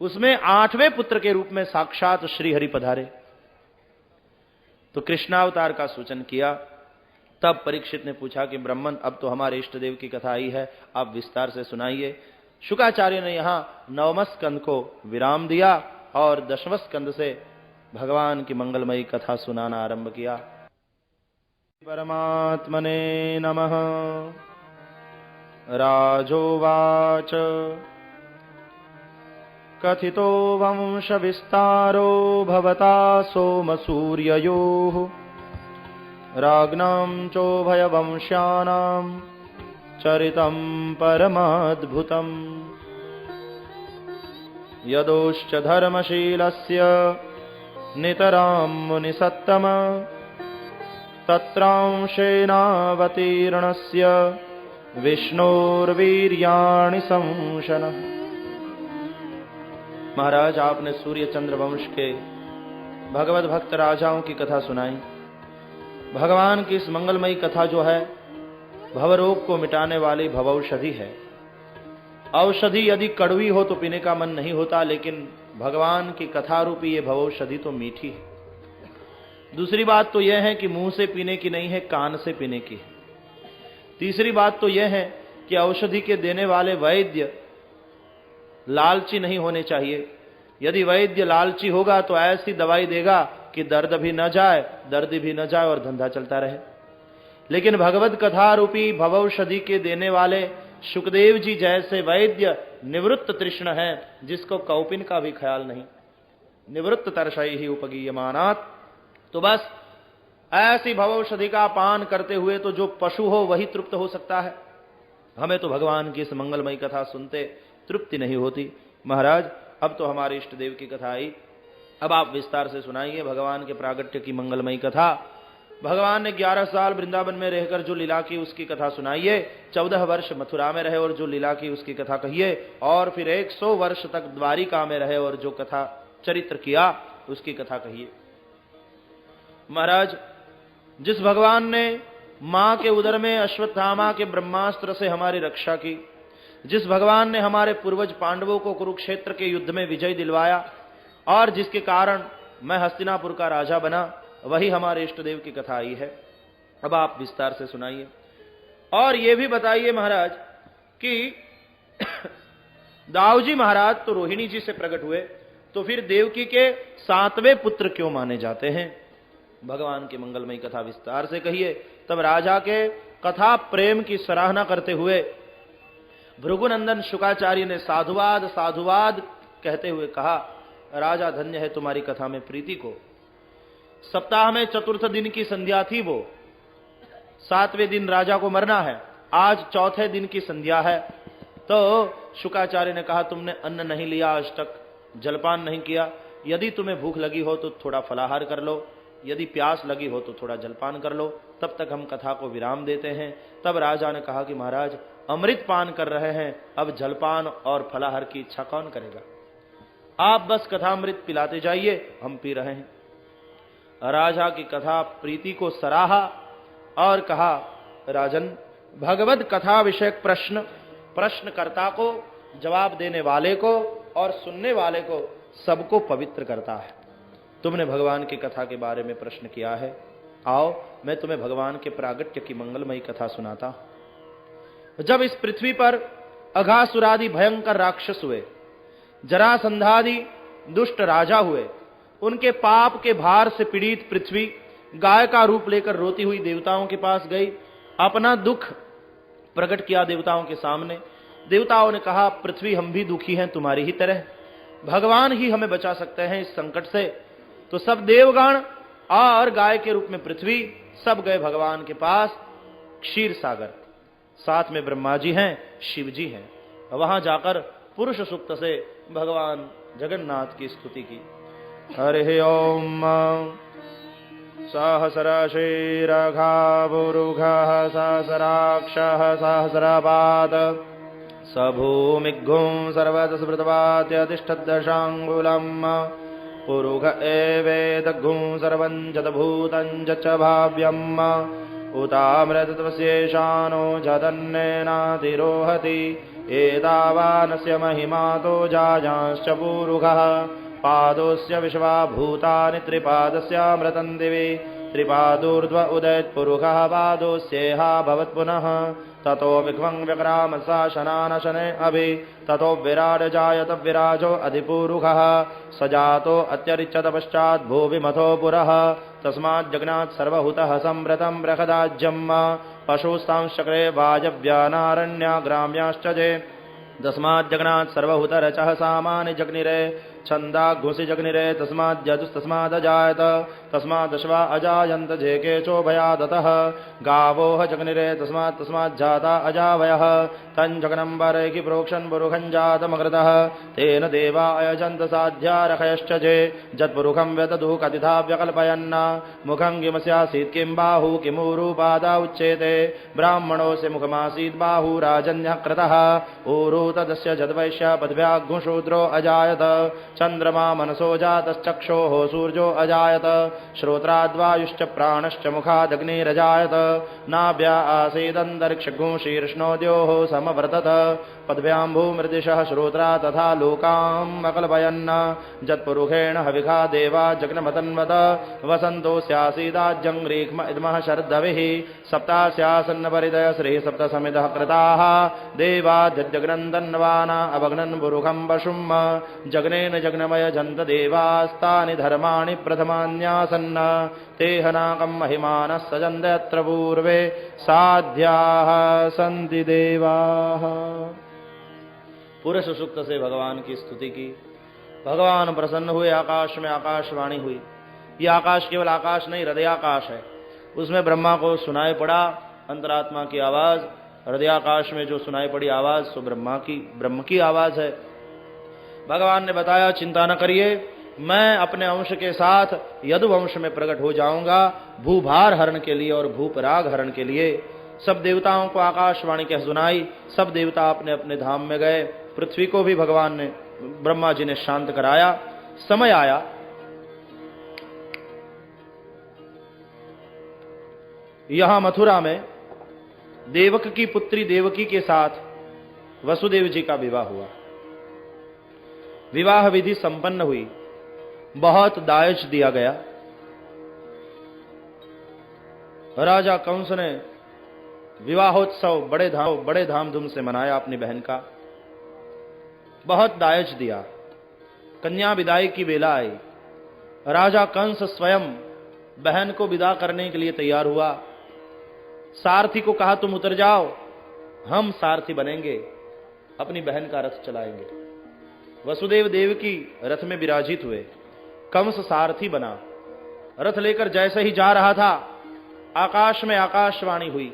उसमें 8वें पुत्र के रूप में साक्षात श्री हरि पधारे। तो कृष्णावतार का सूचन किया। तब परीक्षित ने पूछा कि ब्राह्मण, अब तो हमारे इष्ट देव की कथा आई है, आप विस्तार से सुनाइए। शुकाचार्य ने यहां 9वें स्कंद को विराम दिया और 10वें स्कंद से भगवान की मंगलमयी कथा सुनाना आरंभ किया। परमात्मने नमः। राजोवाच कथितो वंश विस्तारो भवता सोमसूर्ययोः राज्ञां चोभयवंश्यानां चरितं परमाद्भुतम् यदोश्च धर्मशीलस्य नितरां मुनिसत्तम तत्रांशेनावतीर्णस्य विष्णोर्वीर्याणि संशनः। महाराज, आपने सूर्य चंद्र वंश के भगवत भक्त राजाओं की कथा सुनाई। भगवान की इस मंगलमयी कथा जो है भवरोग को मिटाने वाली भवौषधि है। औषधि यदि कड़वी हो तो पीने का मन नहीं होता, लेकिन भगवान की कथा रूपी ये भवौषधि तो मीठी है। दूसरी बात तो यह है कि मुंह से पीने की नहीं है, कान से पीने की है। तीसरी बात तो यह है कि औषधि के देने वाले वैद्य लालची नहीं होने चाहिए। यदि वैद्य लालची होगा तो ऐसी दवाई देगा कि दर्द भी न जाए, दर्द भी न जाए और धंधा चलता रहे। लेकिन भगवत कथा रूपी भवौषधि के देने वाले सुखदेव जी जैसे वैद्य निवृत्त तृष्ण है, जिसको कौपिन का भी ख्याल नहीं। निवृत्त तरशई ही उपगीयमानात्। तो बस ऐसी भवौषधि का पान करते हुए तो जो पशु हो वही तृप्त हो सकता है। हमें तो भगवान की इस मंगलमयी कथा सुनते तृप्ति नहीं होती। महाराज, अब तो हमारे इष्ट देव की कथा आई, अब आप विस्तार से सुनाइए भगवान के प्रागट्य की मंगलमयी कथा। भगवान ने 11 साल वृंदावन में रहकर जो लीला की उसकी कथा सुनाइए, 14 वर्ष मथुरा में रहे और जो लीला की उसकी कथा कहिए, और फिर 100 वर्ष तक द्वारिका में रहे और जो कथा चरित्र किया उसकी कथा कहिए। महाराज, जिस भगवान ने मां के उदर में अश्वत्थामा के ब्रह्मास्त्र से हमारी रक्षा की, जिस भगवान ने हमारे पूर्वज पांडवों को कुरुक्षेत्र के युद्ध में विजय दिलवाया और जिसके कारण मैं हस्तिनापुर का राजा बना, वही हमारे इष्ट देव की कथा आई है। अब आप विस्तार से सुनाइए और ये भी बताइए महाराज कि दाऊजी महाराज तो रोहिणी जी से प्रकट हुए, तो फिर देवकी के 7वें पुत्र क्यों माने जाते हैं? भगवान की मंगलमयी कथा विस्तार से कहिए। तब राजा के कथा प्रेम की सराहना करते हुए भृगुनंदन शुकाचार्य ने साधुवाद साधुवाद कहते हुए कहा, राजा धन्य है तुम्हारी कथा में प्रीति को। सप्ताह में चतुर्थ दिन की संध्या थी, वो 7वें दिन राजा को मरना है, आज चौथे दिन की संध्या है। तो शुकाचार्य ने कहा, तुमने अन्न नहीं लिया आज तक, जलपान नहीं किया, यदि तुम्हें भूख लगी हो तो थोड़ा फलाहार कर लो, यदि प्यास लगी हो तो थोड़ा जलपान कर लो, तब तक हम कथा को विराम देते हैं। तब राजा ने कहा कि महाराज अमृत पान कर रहे हैं, अब जलपान और फलाहार की इच्छा कौन करेगा, आप बस कथामृत पिलाते जाइए, हम पी रहे हैं। राजा की कथा प्रीति को सराहा और कहा, राजन भगवत कथा विषयक प्रश्न प्रश्नकर्ता को, जवाब देने वाले को और सुनने वाले को सबको पवित्र करता है। तुमने भगवान की कथा के बारे में प्रश्न किया है, आओ मैं तुम्हें भगवान के प्रागट्य की मंगलमयी कथा सुनाता हूं। जब इस पृथ्वी पर अघासुरादि भयंकर राक्षस हुए, जरासंधादि दुष्ट राजा हुए, उनके पाप के भार से पीड़ित पृथ्वी गाय का रूप लेकर रोती हुई देवताओं के पास गई, अपना दुख प्रकट किया देवताओं के सामने। देवताओं ने कहा, पृथ्वी हम भी दुखी हैं तुम्हारी ही तरह, भगवान ही हमें बचा सकते हैं इस संकट से। तो सब देवगण और गाय के रूप में पृथ्वी सब गए भगवान के पास क्षीर सागर, साथ में ब्रह्मा जी हैं, शिव जी हैं। वहां जाकर पुरुष सूक्त से भगवान जगन्नाथ की स्तुति की। हरि ओम सहस्रशीरघाभुरुघः सहस्राक्षः सहस्रपाद स भूमिघ्घुं सर्वतस्मृतवात्यतिष्ठद्दशाङ्गुलम् पुरुघ एवेदघ्घुं सर्वं जतभूतं च भाव्यम् उतामृतत्वस्येषानो जदन्नेनातिरोहति एतावानस्य महिमातो जायांश्च पुरुघः पादोस्य विश्वाभूतानि त्रिपादस्यामृतं दिवि त्रिपादोर्ध्व उदयत्पुरुषः पादोस्येहा भवत् पुनः ततो विघ्वं व्यक्राम शासनानशने अभि ततो विराट जायत विराजो अधिपुरुषः सजातो अत्यरिच्यत पश्चात् भूविमथो पुरः तस्मात् जग्नात् सर्वहुतः संवृतं बृहदाज्यम् पशुस्तांश्चक्रे वायव्यानारण्याग्राम्याश्च जे तस्मात् जग्नात् सर्वहुतरचः सामानि जग्निरे छन्दाघुषि जग्निरे तस्माद्यजुस्तस्मादजायत तस्मादश्वा अजायन्त जेकेशो भयादतः गावोह जग्निरे तस्माज्जाता अजावयः तञ्जग्नं वरैकि प्रोक्षन् पुरुषं जातमकृतः तेन देवा अयजन्त साध्या रखयश्च जे जत्पुरुषं व्यदधुः कथिता व्यकल्पयन् मुखं किमस्यासीत् किं बाहु किमूरुपादा उच्येते ब्राह्मणोऽस्य मुखमासीत् बाहु राजन्यः कृतः ऊरु तदस्य जद्वैश्य पद्भ्याघ्शूद्रो अजायत चंद्रमा मनसो जातश्चक्षोः सूर्यो अजायत श्रोत्राद्वायुश्च प्राणश्च मुखादग्निरजायत नाभ्या आसीदन्तरिक्षगुं शीर्ष्णोद्योः समवर्तत पद्भ्याम्भूमृदिशः श्रोत्रा तथा लोकाम् अकल्पयन् जत्पुरुषेण हविखा देवा जग्नमतन्वत वसन्तोऽस्यासीदाज्जङ्घ्रीक्ष्म इद्मः शरद्दविः सप्तास्यासन्नपरिदय श्री सप्तसमितः कृताः देवा जग्नन्दन्वाना अवग्नन् पुरुषं पशुम् जग्नेन जग्नमय जन्त देवास्तानि धर्माणि प्रथमान्यासन्न तेहनाकं महिमानः सजन्त्यत्र पूर्वे साध्याः सन्ति देवाः। पुरुष सूक्त से भगवान की स्तुति की। भगवान प्रसन्न हुए, आकाश में आकाशवाणी हुई। यह आकाश केवल आकाश नहीं, हृदयाकाश है। उसमें ब्रह्मा को सुनाई पड़ा अंतरात्मा की आवाज। हृदयाकाश में जो सुनाई पड़ी आवाज सो ब्रह्म की आवाज है। भगवान ने बताया, चिंता न करिए, मैं अपने अंश के साथ यदुवंश में प्रकट हो जाऊंगा भूभार हरण के लिए और भूपराग हरण के लिए। सब देवताओं को आकाशवाणी कह सुनाई। सब देवता अपने अपने धाम में गए। पृथ्वी को भी भगवान ने, ब्रह्मा जी ने शांत कराया। समय आया यहां मथुरा में देवक की पुत्री देवकी के साथ वसुदेव जी का विवाह हुआ। विवाह विधि संपन्न हुई। बहुत दायज दिया गया। राजा कंस ने विवाहोत्सव बड़े धामधूम से मनाया अपनी बहन का। बहुत दायज दिया। कन्या विदाई की वेला आई। राजा कंस स्वयं बहन को विदा करने के लिए तैयार हुआ। सारथी को कहा तुम उतर जाओ, हम सारथी बनेंगे, अपनी बहन का रथ चलाएंगे। वसुदेव देवकी रथ में विराजित हुए, कंस सारथी बना। रथ लेकर जैसे ही जा रहा था, आकाश में आकाशवाणी हुई,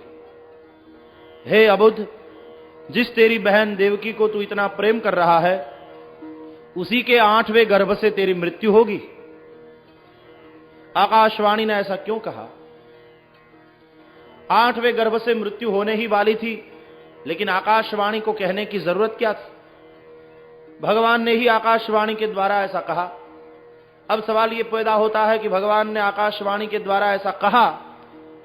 हे अबुद्ध, जिस तेरी बहन देवकी को तू इतना प्रेम कर रहा है, उसी के 8वें गर्भ से तेरी मृत्यु होगी। आकाशवाणी ने ऐसा क्यों कहा? 8वें गर्भ से मृत्यु होने ही वाली थी, लेकिन आकाशवाणी को कहने की जरूरत क्या थी? भगवान ने ही आकाशवाणी के द्वारा ऐसा कहा। अब सवाल यह पैदा होता है कि भगवान ने आकाशवाणी के द्वारा ऐसा कहा,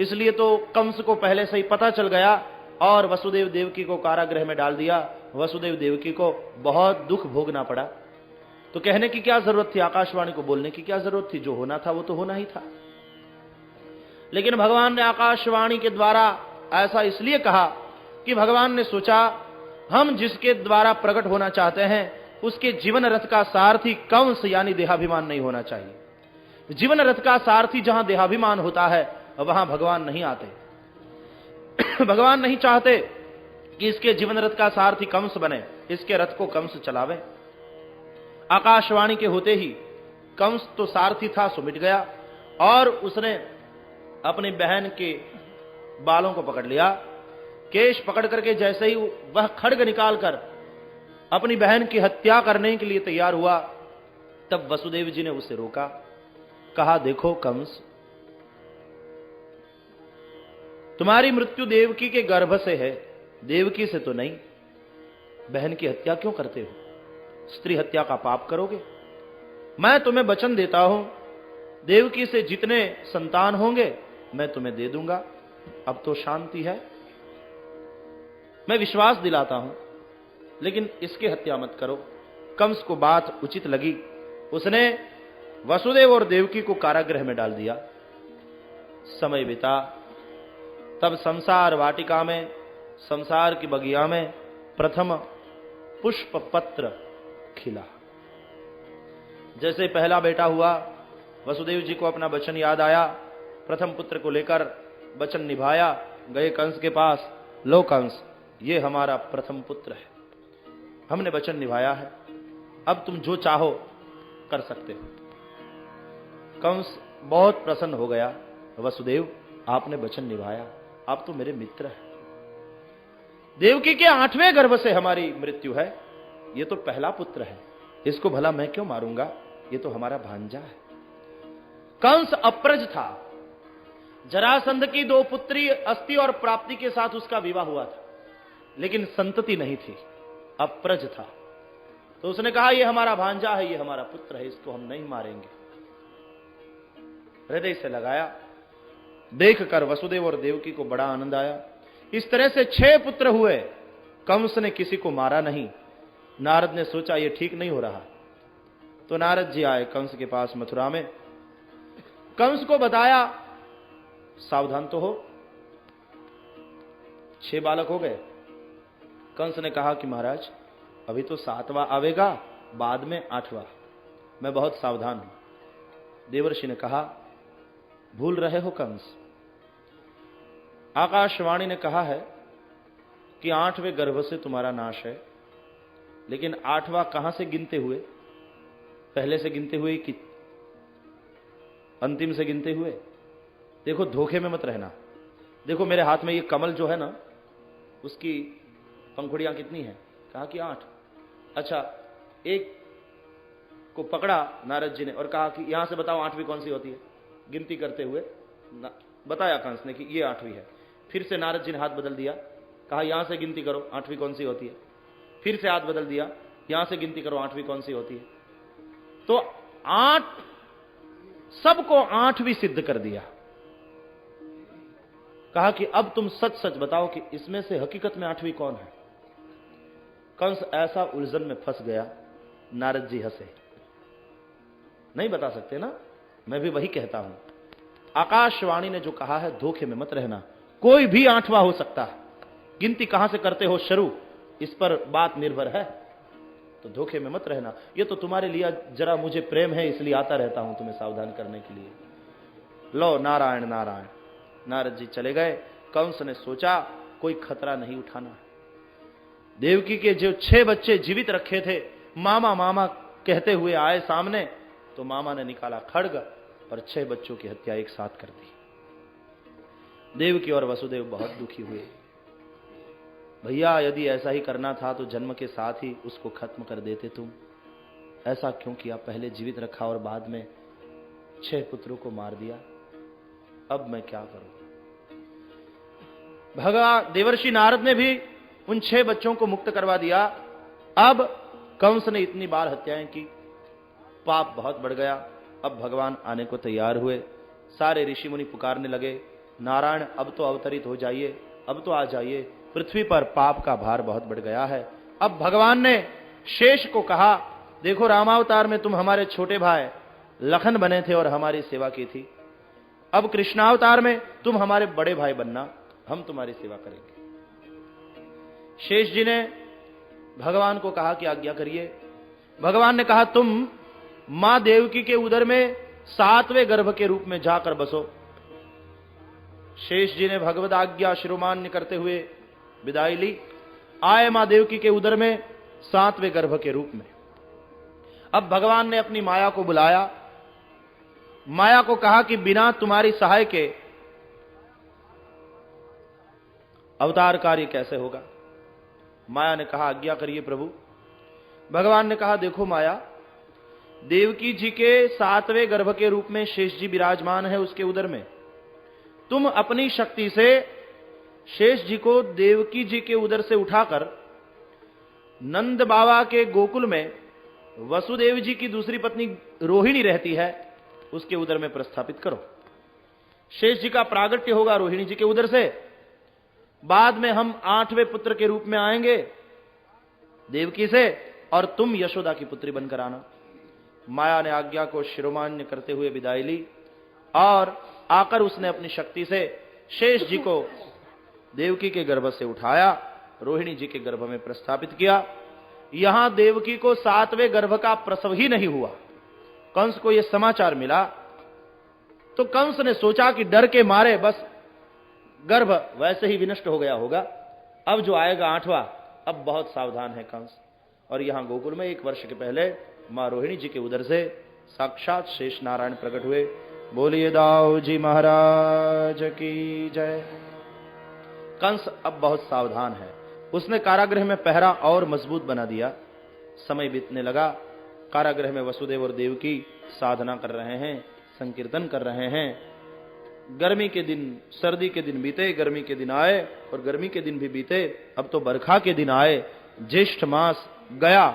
इसलिए तो कंस को पहले से ही पता चल गया और वसुदेव देवकी को कारागृह में डाल दिया। वसुदेव देवकी को बहुत दुख भोगना पड़ा। तो कहने की क्या जरूरत थी? आकाशवाणी को बोलने की क्या जरूरत थी? जो होना था वो तो होना ही था। लेकिन भगवान ने आकाशवाणी के द्वारा ऐसा इसलिए कहा कि भगवान ने सोचा हम जिसके द्वारा प्रकट होना चाहते हैं उसके जीवन रथ का सारथी कंस यानी देहाभिमान नहीं होना चाहिए। जीवन रथ का सारथी जहां देहाभिमान होता है वहां भगवान नहीं आते। भगवान नहीं चाहते कि इसके जीवन रथ का सारथी कंस बने, इसके रथ को कंस चलावे। आकाशवाणी के होते ही कंस तो सारथी था सो मिट गया और उसने अपनी बहन के बालों को पकड़ लिया। केश पकड़ करके जैसे ही वह खड्ग निकालकर अपनी बहन की हत्या करने के लिए तैयार हुआ, तब वसुदेव जी ने उसे रोका। कहा, देखो कंस, तुम्हारी मृत्यु देवकी के गर्भ से है, देवकी से तो नहीं। बहन की हत्या क्यों करते हो? स्त्री हत्या का पाप करोगे। मैं तुम्हें वचन देता हूं, देवकी से जितने संतान होंगे मैं तुम्हें दे दूंगा। अब तो शांति है, मैं विश्वास दिलाता हूं, लेकिन इसकी हत्या मत करो। कंस को बात उचित लगी, उसने वसुदेव और देवकी को कारागृह में डाल दिया। समय बीता, तब संसार वाटिका में, संसार की बगिया में प्रथम पुष्प पत्र खिला। जैसे पहला बेटा हुआ, वसुदेव जी को अपना वचन याद आया, प्रथम पुत्र को लेकर वचन निभाया, गए कंस के पास। लो कंस, ये हमारा प्रथम पुत्र है, हमने वचन निभाया है, अब तुम जो चाहो कर सकते हो। कंस बहुत प्रसन्न हो गया, वसुदेव आपने वचन निभाया, आप तो मेरे मित्र हैं। देवकी के 8वें गर्भ से हमारी मृत्यु है, ये तो पहला पुत्र है, इसको भला मैं क्यों मारूंगा? ये तो हमारा भांजा है। कंस अप्रज था। जरासंध की 2 पुत्री अस्ति और प्राप्ति के साथ उसका विवाह हुआ था, लेकिन संतति नहीं थी, अप्रज था। तो उसने कहा ये हमारा भांजा है, ये हमारा पुत्र है, इसको हम नहीं मारेंगे। हृदय से लगाया। देखकर वसुदेव और देवकी को बड़ा आनंद आया। इस तरह से 6 पुत्र हुए, कंस ने किसी को मारा नहीं। नारद ने सोचा ये ठीक नहीं हो रहा, तो नारद जी आए कंस के पास मथुरा में। कंस को बताया, सावधान तो हो, 6 बालक हो गए। कंस ने कहा कि महाराज अभी तो 7वां आवेगा, बाद में 8वां, मैं बहुत सावधान हूं। देवर्षि ने कहा, भूल रहे हो कंस, आकाशवाणी ने कहा है कि 8वें गर्भ से तुम्हारा नाश है, लेकिन 8वां कहां से गिनते हुए? पहले से गिनते हुए कि अंतिम से गिनते हुए? देखो धोखे में मत रहना। देखो मेरे हाथ में ये कमल जो है ना, उसकी पंखुड़ियां कितनी हैं? कहा कि 8। अच्छा, एक को पकड़ा नारद जी ने और कहा कि यहां से बताओ 8वीं कौन सी होती है? गिनती करते हुए बताया कंस ने कि ये 8वीं है। फिर से नारद जी ने हाथ बदल दिया, कहा यहां से गिनती करो 8वीं कौन सी होती है। फिर से हाथ बदल दिया, यहां से गिनती करो 8वीं कौन सी होती है। तो 8 सबको 8वीं सिद्ध कर दिया। कहा कि अब तुम सच सच बताओ कि इसमें से हकीकत में 8वीं कौन है। कंस ऐसा उलझन में फंस गया, नारद जी हंसे। नहीं बता सकते ना, मैं भी वही कहता हूं। आकाशवाणी ने जो कहा है, धोखे में मत रहना, कोई भी 8वां हो सकता है। गिनती कहां से करते हो शुरू, इस पर बात निर्भर है, तो धोखे में मत रहना। ये तो तुम्हारे लिए जरा मुझे प्रेम है, इसलिए आता रहता हूं तुम्हें सावधान करने के लिए। लो नारायण नारायण। नारद जी चले गए। कंस ने सोचा कोई खतरा नहीं उठाना। देवकी के जो 6 बच्चे जीवित रखे थे, मामा मामा कहते हुए आए सामने, तो मामा ने निकाला खड्ग और 6 बच्चों की हत्या एक साथ कर दी। देवकी और वसुदेव बहुत दुखी हुए। भैया, यदि ऐसा ही करना था तो जन्म के साथ ही उसको खत्म कर देते तुम। ऐसा क्यों किया? पहले जीवित रखा और बाद में 6 पुत्रों को मार दिया। अब मैं क्या करूं? भगवान देवर्षि नारद ने भी उन 6 बच्चों को मुक्त करवा दिया। अब कंस ने इतनी बार हत्याएं की, पाप बहुत बढ़ गया। अब भगवान आने को तैयार हुए। सारे ऋषि मुनि पुकारने लगे, नारायण अब तो अवतरित हो जाइए, अब तो आ जाइए, पृथ्वी पर पाप का भार बहुत बढ़ गया है। अब भगवान ने शेष को कहा, देखो रामावतार में तुम हमारे छोटे भाई लखन बने थे और हमारी सेवा की थी। अब कृष्णावतार में तुम हमारे बड़े भाई बनना, हम तुम्हारी सेवा करेंगे। शेष जी ने भगवान को कहा कि आज्ञा करिए। भगवान ने कहा, तुम मां देवकी के उदर में 7वें गर्भ के रूप में जाकर बसो। शेष जी ने भगवद आज्ञा शिरोमान्य करते हुए विदाई ली। आए मां देवकी के उदर में 7वें गर्भ के रूप में। अब भगवान ने अपनी माया को बुलाया। माया को कहा कि बिना तुम्हारी सहाय के अवतार कार्य कैसे होगा? माया ने कहा, आज्ञा करिए प्रभु। भगवान ने कहा, देखो माया, देवकी जी के 7वें गर्भ के रूप में शेष जी विराजमान है उसके उदर में। तुम अपनी शक्ति से शेष जी को देवकी जी के उदर से उठाकर नंद बाबा के गोकुल में वसुदेव जी की दूसरी पत्नी रोहिणी रहती है, उसके उदर में प्रस्थापित करो। शेष जी का प्रागट्य होगा रोहिणी जी के उदर से। बाद में हम 8वें पुत्र के रूप में आएंगे देवकी से, और तुम यशोदा की पुत्री बनकर आना। माया ने आज्ञा को शिरोमान्य करते हुए विदाई ली और आकर उसने अपनी शक्ति से शेष जी को देवकी के गर्भ से उठाया, रोहिणी जी के गर्भ में प्रस्थापित किया। यहां देवकी को 7वें गर्भ का प्रसव ही नहीं हुआ। कंस को यह समाचार मिला तो कंस ने सोचा कि डर के मारे बस गर्भ वैसे ही विनष्ट हो गया होगा, अब जो आएगा 8वां, अब बहुत सावधान है कंस। और यहां गोकुल में 1 वर्ष के पहले मां रोहिणी जी के उदर से साक्षात शेष नारायण प्रकट हुए। बोलिए दाऊ जी महाराज की जय। कंस अब बहुत सावधान है। उसने कारागृह में पहरा और मजबूत बना दिया। समय बीतने लगा। कारागृह में वसुदेव और देवकी साधना कर रहे हैं, संकीर्तन कर रहे हैं। गर्मी के दिन, सर्दी के दिन बीते, गर्मी के दिन आए और गर्मी के दिन भी बीते। अब तो बरखा के दिन आए। ज्येष्ठ मास गया